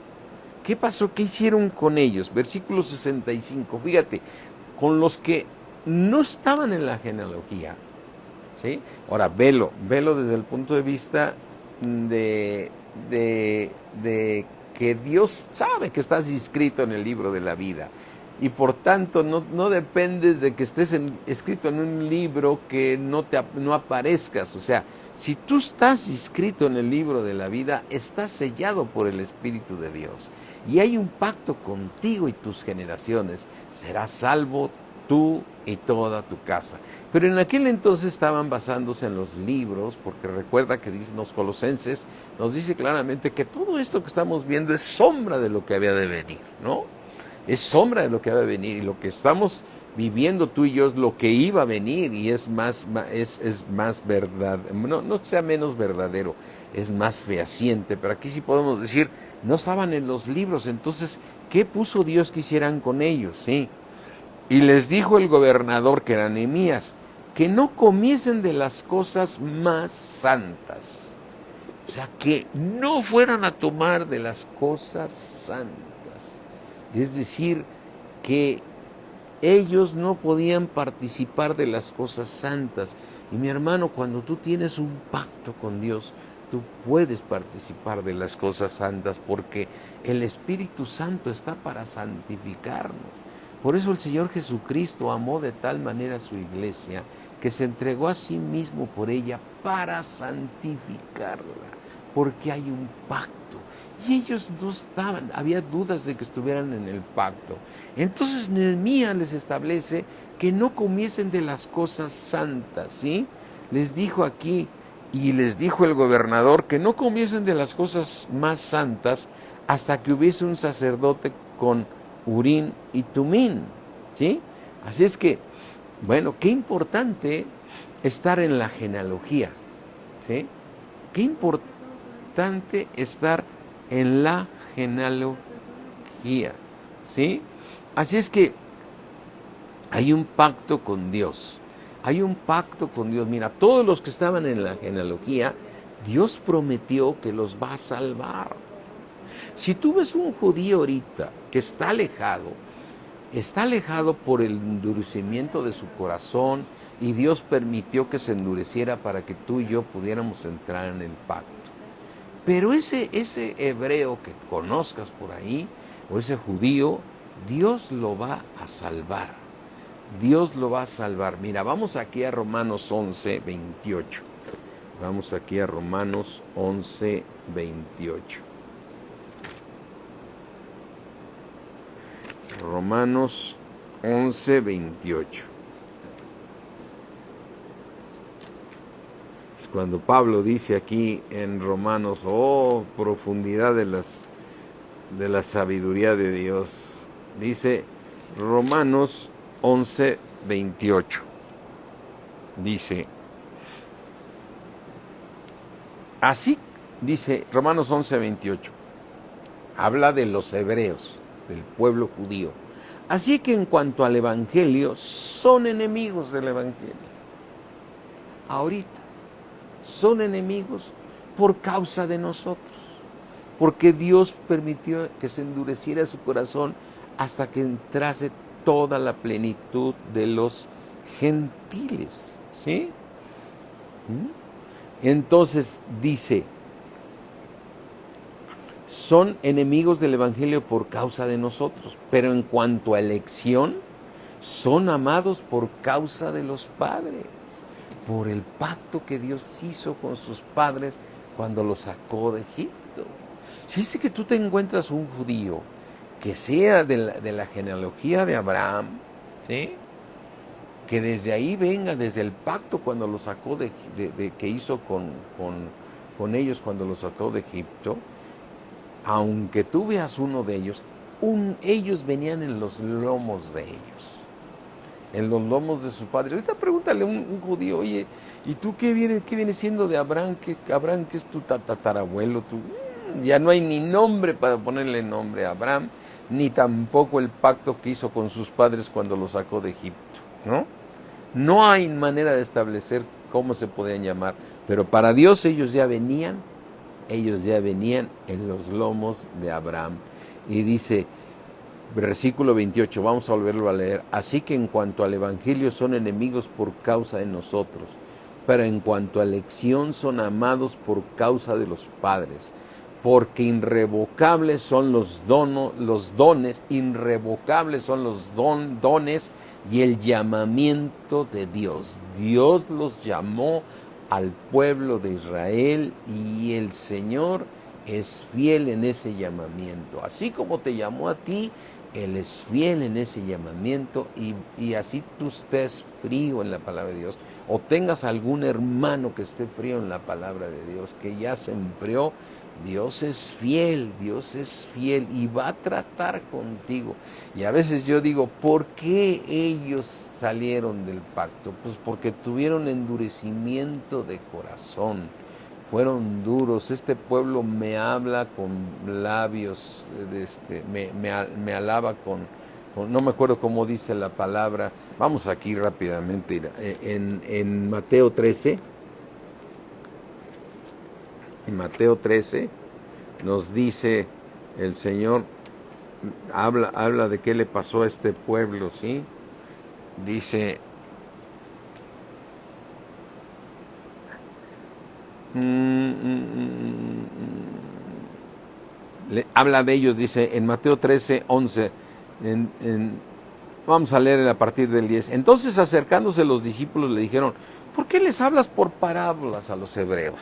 Speaker 1: ¿Qué pasó? ¿Qué hicieron con ellos? Versículo 65, fíjate, con los que no estaban en la genealogía, ¿sí? Ahora, velo desde el punto de vista de que Dios sabe que estás inscrito en el libro de la vida. Y por tanto no dependes de que estés escrito en un libro que no aparezcas. O sea, si tú estás inscrito en el libro de la vida, estás sellado por el Espíritu de Dios. Y hay un pacto contigo y tus generaciones. Serás salvo tú y toda tu casa. Pero en aquel entonces estaban basándose en los libros, porque recuerda que dicen los Colosenses, nos dice claramente que todo esto que estamos viendo es sombra de lo que había de venir, ¿no? Es sombra de lo que había de venir, y lo que estamos viviendo tú y yo es lo que iba a venir, y es más verdad, no que sea menos verdadero, es más fehaciente, pero aquí sí podemos decir, no estaban en los libros. Entonces, ¿qué puso Dios que hicieran con ellos? Sí. Y les dijo el gobernador, que era Nehemías, que no comiesen de las cosas más santas. O sea, que no fueran a tomar de las cosas santas. Es decir, que ellos no podían participar de las cosas santas. Y mi hermano, cuando tú tienes un pacto con Dios, tú puedes participar de las cosas santas, porque el Espíritu Santo está para santificarnos. Por eso el Señor Jesucristo amó de tal manera a su iglesia, que se entregó a sí mismo por ella para santificarla, porque hay un pacto. Y ellos no estaban, había dudas de que estuvieran en el pacto. Entonces Nehemías les establece que no comiesen de las cosas santas, ¿sí? Les dijo aquí, y les dijo el gobernador, que no comiesen de las cosas más santas hasta que hubiese un sacerdote con Urín y Tumín, ¿sí? Así es que, bueno, qué importante estar en la genealogía, ¿sí? Qué importante estar en la genealogía, ¿sí? Así es que hay un pacto con Dios, hay un pacto con Dios. Mira, todos los que estaban en la genealogía, Dios prometió que los va a salvar. Si tú ves un judío ahorita que está alejado por el endurecimiento de su corazón, y Dios permitió que se endureciera para que tú y yo pudiéramos entrar en el pacto. Pero ese hebreo que conozcas por ahí, o ese judío, Dios lo va a salvar. Dios lo va a salvar. Mira, vamos aquí a Romanos 11, 28. Vamos aquí a Romanos 11, 28. Romanos 11, 28. Es cuando Pablo dice aquí en Romanos, oh, profundidad de la sabiduría de Dios. Dice Romanos 11, 28. Dice, así, dice Romanos 11, 28. Habla de los hebreos, del pueblo judío. Así que en cuanto al evangelio, son enemigos del evangelio. Ahorita son enemigos por causa de nosotros, porque Dios permitió que se endureciera su corazón hasta que entrase toda la plenitud de los gentiles, ¿sí? Entonces dice, son enemigos del evangelio por causa de nosotros, pero en cuanto a elección, son amados por causa de los padres, por el pacto que Dios hizo con sus padres cuando los sacó de Egipto. Si es que tú te encuentras un judío que sea de la genealogía de Abraham, ¿sí?, que desde ahí venga, desde el pacto cuando los sacó que hizo con ellos cuando los sacó de Egipto, aunque tú veas uno de ellos, ellos venían en los lomos de ellos. en los lomos de su padre. Ahorita pregúntale a un judío, oye, ¿y tú qué viene siendo de Abraham? Abraham, que es tu tatarabuelo? Ya no hay ni nombre para ponerle nombre a Abraham, ni tampoco el pacto que hizo con sus padres cuando los sacó de Egipto, ¿no? No hay manera de establecer cómo se podían llamar, pero para Dios ellos ya venían en los lomos de Abraham. Y dice, versículo 28, vamos a volverlo a leer. Así que en cuanto al evangelio son enemigos por causa de nosotros, pero en cuanto a elección son amados por causa de los padres, porque irrevocables son los dones, irrevocables son los dones y el llamamiento de Dios. Dios los llamó al pueblo de Israel y el Señor es fiel en ese llamamiento. Así como te llamó a ti, Él es fiel en ese llamamiento y así tú estés frío en la palabra de Dios o tengas algún hermano que esté frío en la palabra de Dios, que ya se enfrió, Dios es fiel y va a tratar contigo. Y a veces yo digo, ¿por qué ellos salieron del pacto? Pues porque tuvieron endurecimiento de corazón, fueron duros. Este pueblo me habla con labios, me alaba con, no me acuerdo cómo dice la palabra. Vamos aquí rápidamente, en Mateo 13. En Mateo 13 nos dice el Señor, habla de qué le pasó a este pueblo, ¿sí? Dice, habla de ellos, dice en Mateo 13, 11, vamos a leer a partir del 10. Entonces acercándose los discípulos le dijeron, ¿por qué les hablas por parábolas a los hebreos?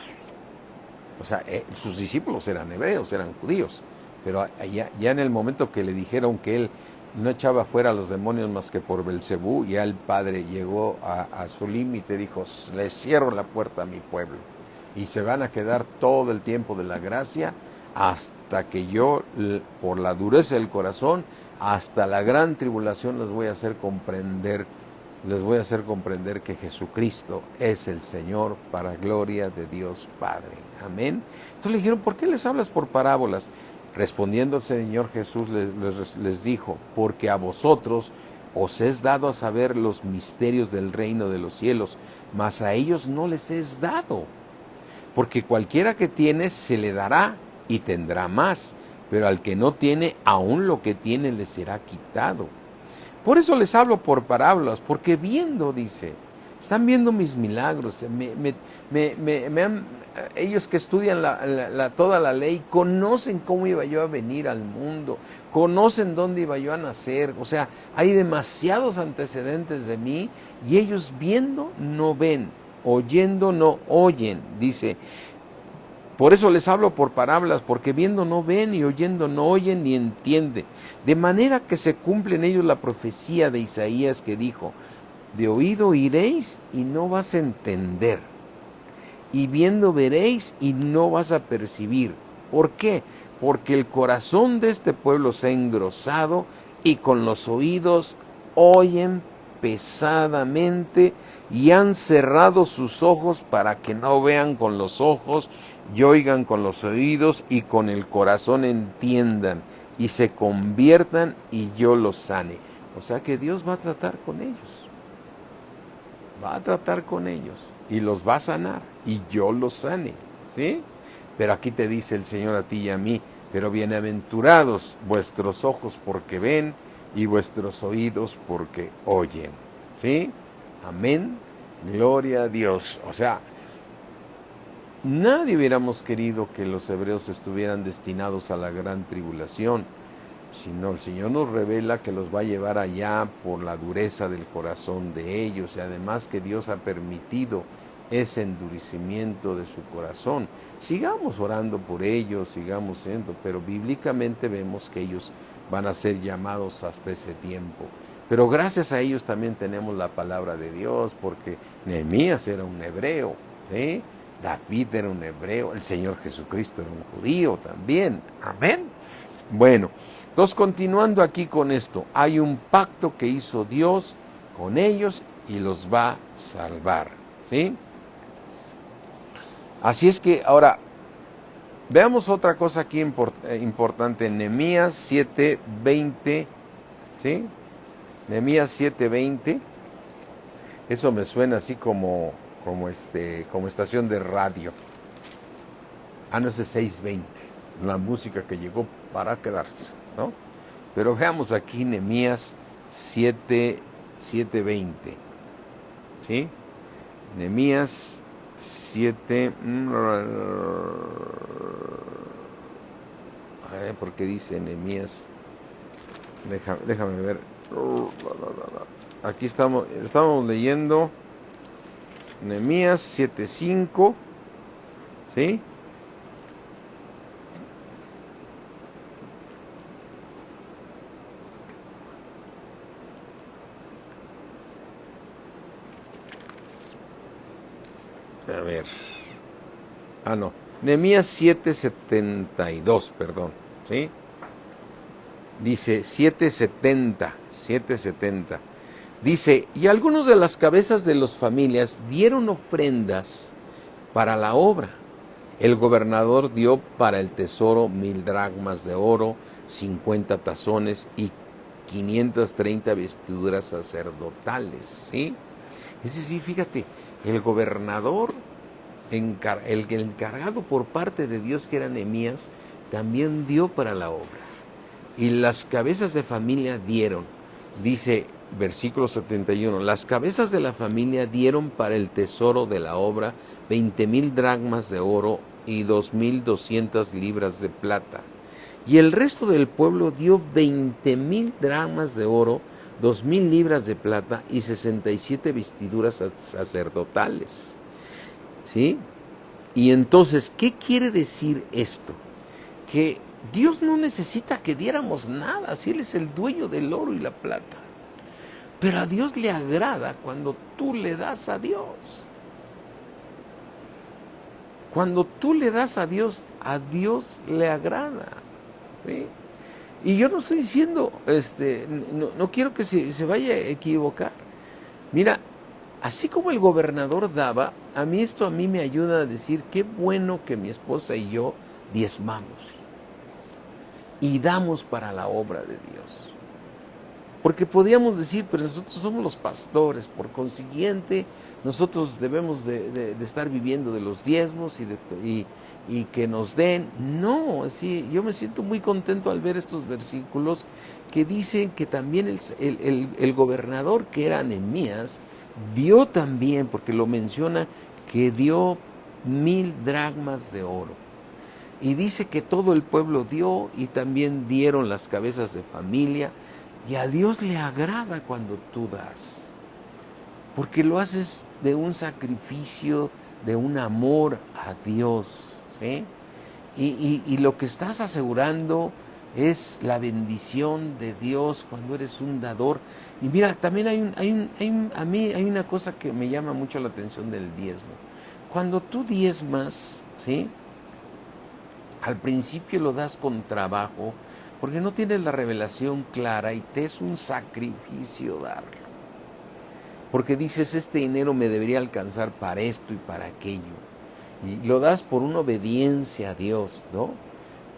Speaker 1: O sea, sus discípulos eran hebreos, eran judíos, pero ya en el momento que le dijeron que él no echaba fuera a los demonios más que por Belcebú, ya el Padre llegó a su límite, dijo, les cierro la puerta a mi pueblo y se van a quedar todo el tiempo de la gracia hasta que yo, por la dureza del corazón, hasta la gran tribulación les voy a hacer comprender que Jesucristo es el Señor para gloria de Dios Padre. Amén. Entonces le dijeron, ¿por qué les hablas por parábolas? Respondiendo el Señor Jesús les dijo, porque a vosotros os es dado a saber los misterios del reino de los cielos, mas a ellos no les es dado. Porque cualquiera que tiene se le dará y tendrá más, pero al que no tiene, aún lo que tiene le será quitado. Por eso les hablo por parábolas, porque viendo, dice, están viendo mis milagros, ellos que estudian toda la ley, conocen cómo iba yo a venir al mundo, conocen dónde iba yo a nacer, o sea, hay demasiados antecedentes de mí, y ellos viendo no ven, oyendo no oyen, dice. Por eso les hablo por parábolas, porque viendo no ven y oyendo no oyen ni entienden. De manera que se cumple en ellos la profecía de Isaías que dijo, de oído oiréis y no vas a entender, y viendo veréis y no vas a percibir. ¿Por qué? Porque el corazón de este pueblo se ha engrosado y con los oídos oyen pesadamente y han cerrado sus ojos para que no vean con los ojos y oigan con los oídos y con el corazón entiendan y se conviertan y yo los sane. O sea que Dios va a tratar con ellos. Va a tratar con ellos y los va a sanar y yo los sane, ¿sí? Pero aquí te dice el Señor a ti y a mí, pero bienaventurados vuestros ojos porque ven y vuestros oídos porque oyen, ¿sí? Amén, gloria a Dios. O sea, nadie hubiéramos querido que los hebreos estuvieran destinados a la gran tribulación, sino el Señor nos revela que los va a llevar allá por la dureza del corazón de ellos y además que Dios ha permitido ese endurecimiento de su corazón. Sigamos orando por ellos, sigamos siendo, pero bíblicamente vemos que ellos van a ser llamados hasta ese tiempo. Pero gracias a ellos también tenemos la palabra de Dios, porque Nehemías era un hebreo, ¿sí? David era un hebreo, el Señor Jesucristo era un judío también. Amén. Bueno, entonces continuando aquí con esto, hay un pacto que hizo Dios con ellos y los va a salvar, ¿sí? Así es que ahora, veamos otra cosa aquí importante, Nehemías 7:20, ¿sí? Nehemías 7:20, eso me suena así como estación de radio. No, ese es 6:20, la música que llegó para quedarse, ¿no? Pero veamos aquí Nehemías 7:20, ¿sí? Nehemías 7, porque dice Nehemías, déjame ver, aquí estamos leyendo Nehemías 7:5, ¿sí? A ver. No. Nehemías 7:72, perdón. ¿Sí? Dice 7:70. Dice, y algunos de las cabezas de las familias dieron ofrendas para la obra. El gobernador dio para el tesoro 1000 dracmas de oro, 50 tazones y 530 vestiduras sacerdotales. ¿Sí? Es decir, fíjate, el gobernador, el encargado por parte de Dios, que era Nehemías, también dio para la obra. Y las cabezas de familia dieron, dice versículo 71, las cabezas de la familia dieron para el tesoro de la obra 20,000 dracmas de oro y 2,200 libras de plata. Y el resto del pueblo dio 20,000 dracmas de oro, 2,000 libras de plata y 67 vestiduras sacerdotales. ¿Sí? Y entonces, ¿qué quiere decir esto? Que Dios no necesita que diéramos nada, si Él es el dueño del oro y la plata. Pero a Dios le agrada cuando tú le das a Dios. Cuando tú le das a Dios le agrada. ¿Sí? Y yo no estoy diciendo, no quiero que se vaya a equivocar. Mira, así como el gobernador daba, a mí me ayuda a decir qué bueno que mi esposa y yo diezmamos y damos para la obra de Dios. Porque podíamos decir, pero nosotros somos los pastores, por consiguiente, nosotros debemos de estar viviendo de los diezmos y que nos den. No, así, yo me siento muy contento al ver estos versículos que dicen que también el gobernador, que era Nehemías, dio también, porque lo menciona, que dio 1000 dracmas de oro. Y dice que todo el pueblo dio y también dieron las cabezas de familia. Y a Dios le agrada cuando tú das, porque lo haces de un sacrificio, de un amor a Dios, ¿sí? Y lo que estás asegurando es la bendición de Dios cuando eres un dador. Y mira, también a mí hay una cosa que me llama mucho la atención del diezmo. Cuando tú diezmas, ¿sí? Al principio lo das con trabajo, porque no tienes la revelación clara y te es un sacrificio darlo. Porque dices, este dinero me debería alcanzar para esto y para aquello. Y lo das por una obediencia a Dios, ¿no?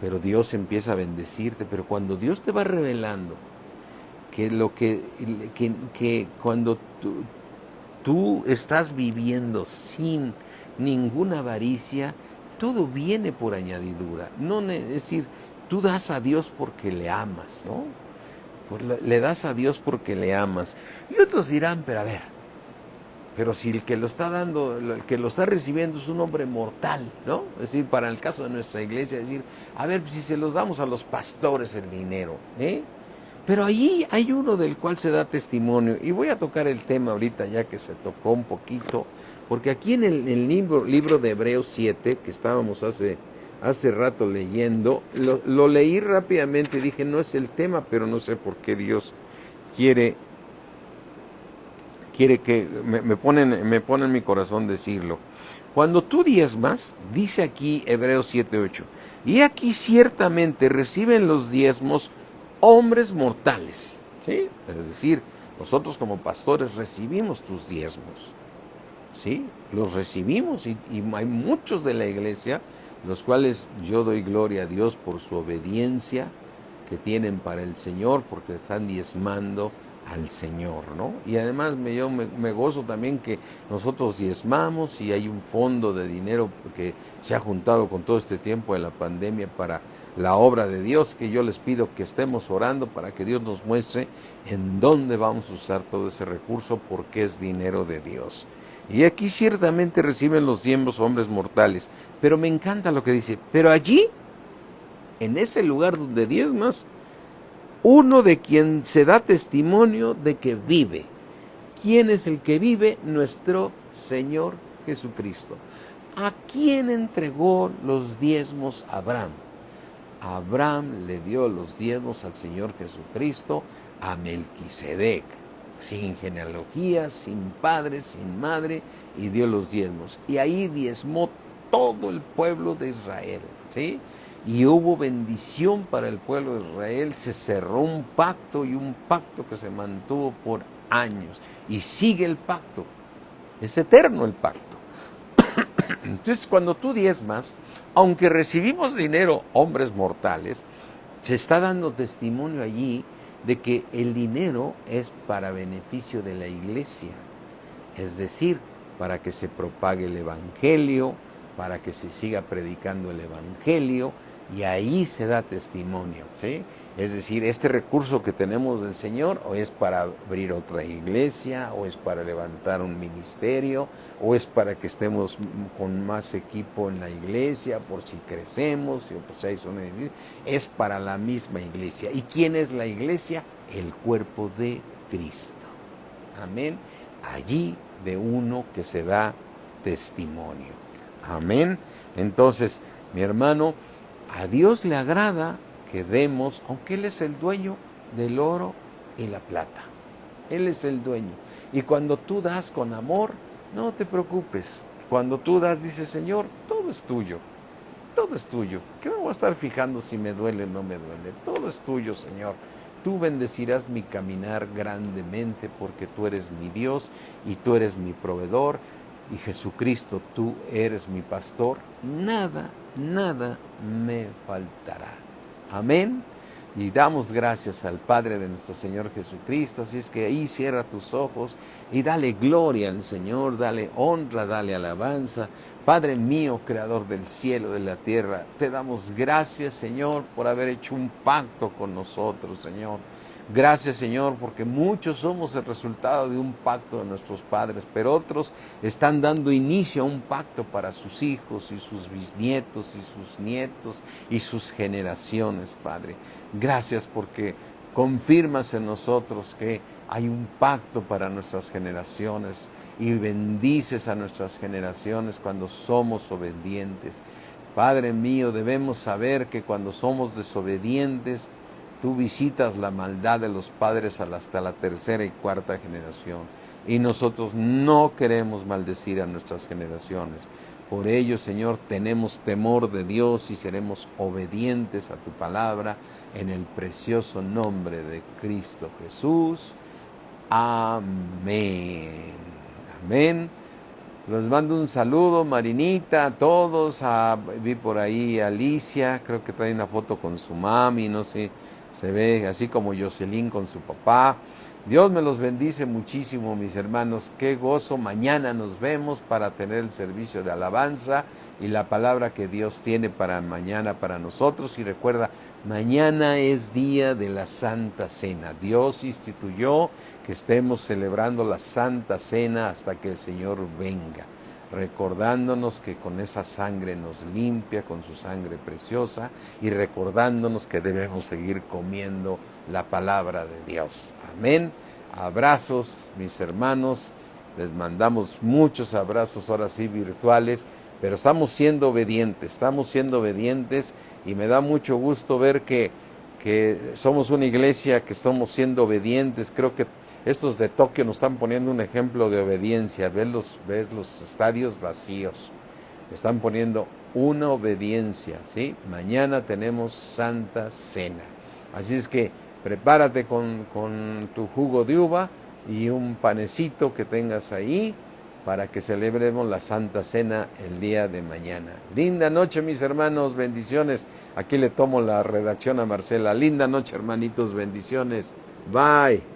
Speaker 1: Pero Dios empieza a bendecirte. Pero cuando Dios te va revelando que cuando tú estás viviendo sin ninguna avaricia, todo viene por añadidura. No, es decir, tú das a Dios porque le amas, ¿no? Le das a Dios porque le amas. Y otros dirán, pero a ver, pero si el que lo está dando, el que lo está recibiendo es un hombre mortal, ¿no? Es decir, para el caso de nuestra iglesia, decir, a ver, si se los damos a los pastores el dinero, ¿eh? Pero allí hay uno del cual se da testimonio, y voy a tocar el tema ahorita ya que se tocó un poquito, porque aquí en el libro de Hebreos 7, que estábamos hace rato leyendo, lo leí rápidamente y dije, no es el tema, pero no sé por qué Dios quiere que me pone en mi corazón decirlo. Cuando tú diezmas, dice aquí Hebreos 7:8, y aquí ciertamente reciben los diezmos hombres mortales, ¿sí? Es decir, nosotros como pastores recibimos tus diezmos, ¿sí? Los recibimos y hay muchos de la iglesia, los cuales yo doy gloria a Dios por su obediencia que tienen para el Señor, porque están diezmando al Señor, ¿no? Y además yo me gozo también que nosotros diezmamos y hay un fondo de dinero que se ha juntado con todo este tiempo de la pandemia para la obra de Dios, que yo les pido que estemos orando para que Dios nos muestre en dónde vamos a usar todo ese recurso, porque es dinero de Dios. Y aquí ciertamente reciben los diezmos hombres mortales, pero me encanta lo que dice, pero allí, en ese lugar donde diezmas, uno de quien se da testimonio de que vive. ¿Quién es el que vive? Nuestro Señor Jesucristo. ¿A quién entregó los diezmos Abraham? Abraham le dio los diezmos al Señor Jesucristo, a Melquisedec, sin genealogía, sin padre, sin madre, y dio los diezmos. Y ahí diezmó todo el pueblo de Israel, ¿sí? Y hubo bendición para el pueblo de Israel, se cerró un pacto, y un pacto que se mantuvo por años, y sigue el pacto, es eterno el pacto. Entonces, cuando tú diezmas, aunque recibimos dinero, hombres mortales, se está dando testimonio allí de que el dinero es para beneficio de la iglesia, es decir, para que se propague el evangelio, para que se siga predicando el evangelio, y ahí se da testimonio, ¿sí? Es decir, este recurso que tenemos del Señor o es para abrir otra iglesia, o es para levantar un ministerio, o es para que estemos con más equipo en la iglesia, por si crecemos, si pues es para la misma iglesia. ¿Y quién es la iglesia? El cuerpo de Cristo. Amén. Allí de uno que se da testimonio. Amén. Entonces, mi hermano, a Dios le agrada que demos, aunque Él es el dueño del oro y la plata. Él es el dueño. Y cuando tú das con amor, no te preocupes. Cuando tú das, dices, Señor, todo es tuyo. Todo es tuyo. ¿Qué me voy a estar fijando si me duele o no me duele? Todo es tuyo, Señor. Tú bendecirás mi caminar grandemente, porque tú eres mi Dios y tú eres mi proveedor. Y Jesucristo, tú eres mi pastor. Nada me faltará. Amén. Y damos gracias al Padre de nuestro Señor Jesucristo. Así es que ahí cierra tus ojos y dale gloria al Señor, dale honra, dale alabanza. Padre mío, creador del cielo, de la tierra, te damos gracias, Señor, por haber hecho un pacto con nosotros, Señor. Gracias, Señor, porque muchos somos el resultado de un pacto de nuestros padres, pero otros están dando inicio a un pacto para sus hijos y sus bisnietos y sus nietos y sus generaciones, Padre. Gracias porque confirmas en nosotros que hay un pacto para nuestras generaciones y bendices a nuestras generaciones cuando somos obedientes. Padre mío, debemos saber que cuando somos desobedientes, tú visitas la maldad de los padres hasta la tercera y cuarta generación. Y nosotros no queremos maldecir a nuestras generaciones. Por ello, Señor, tenemos temor de Dios y seremos obedientes a tu palabra en el precioso nombre de Cristo Jesús. Amén. Amén. Les mando un saludo, Marinita, a todos. Vi por ahí a Alicia, creo que trae una foto con su mami, no sé. Se ve así como Jocelyn con su papá. Dios me los bendice muchísimo, mis hermanos. Qué gozo. Mañana nos vemos para tener el servicio de alabanza y la palabra que Dios tiene para mañana para nosotros. Y recuerda, mañana es día de la Santa Cena. Dios instituyó que estemos celebrando la Santa Cena hasta que el Señor venga, recordándonos que con esa sangre nos limpia, con su sangre preciosa, y recordándonos que debemos seguir comiendo la palabra de Dios. Amén. Abrazos, mis hermanos. Les mandamos muchos abrazos, ahora sí virtuales, pero estamos siendo obedientes, y me da mucho gusto ver que somos una iglesia que estamos siendo obedientes. Creo que estos de Tokio nos están poniendo un ejemplo de obediencia. Ver los estadios vacíos. Están poniendo una obediencia, ¿sí? Mañana tenemos Santa Cena. Así es que prepárate con tu jugo de uva, y un panecito que tengas ahí para que celebremos la Santa Cena el día de mañana. Linda noche, mis hermanos, bendiciones. Aquí le tomo la redacción a Marcela. Linda noche, hermanitos, bendiciones. Bye.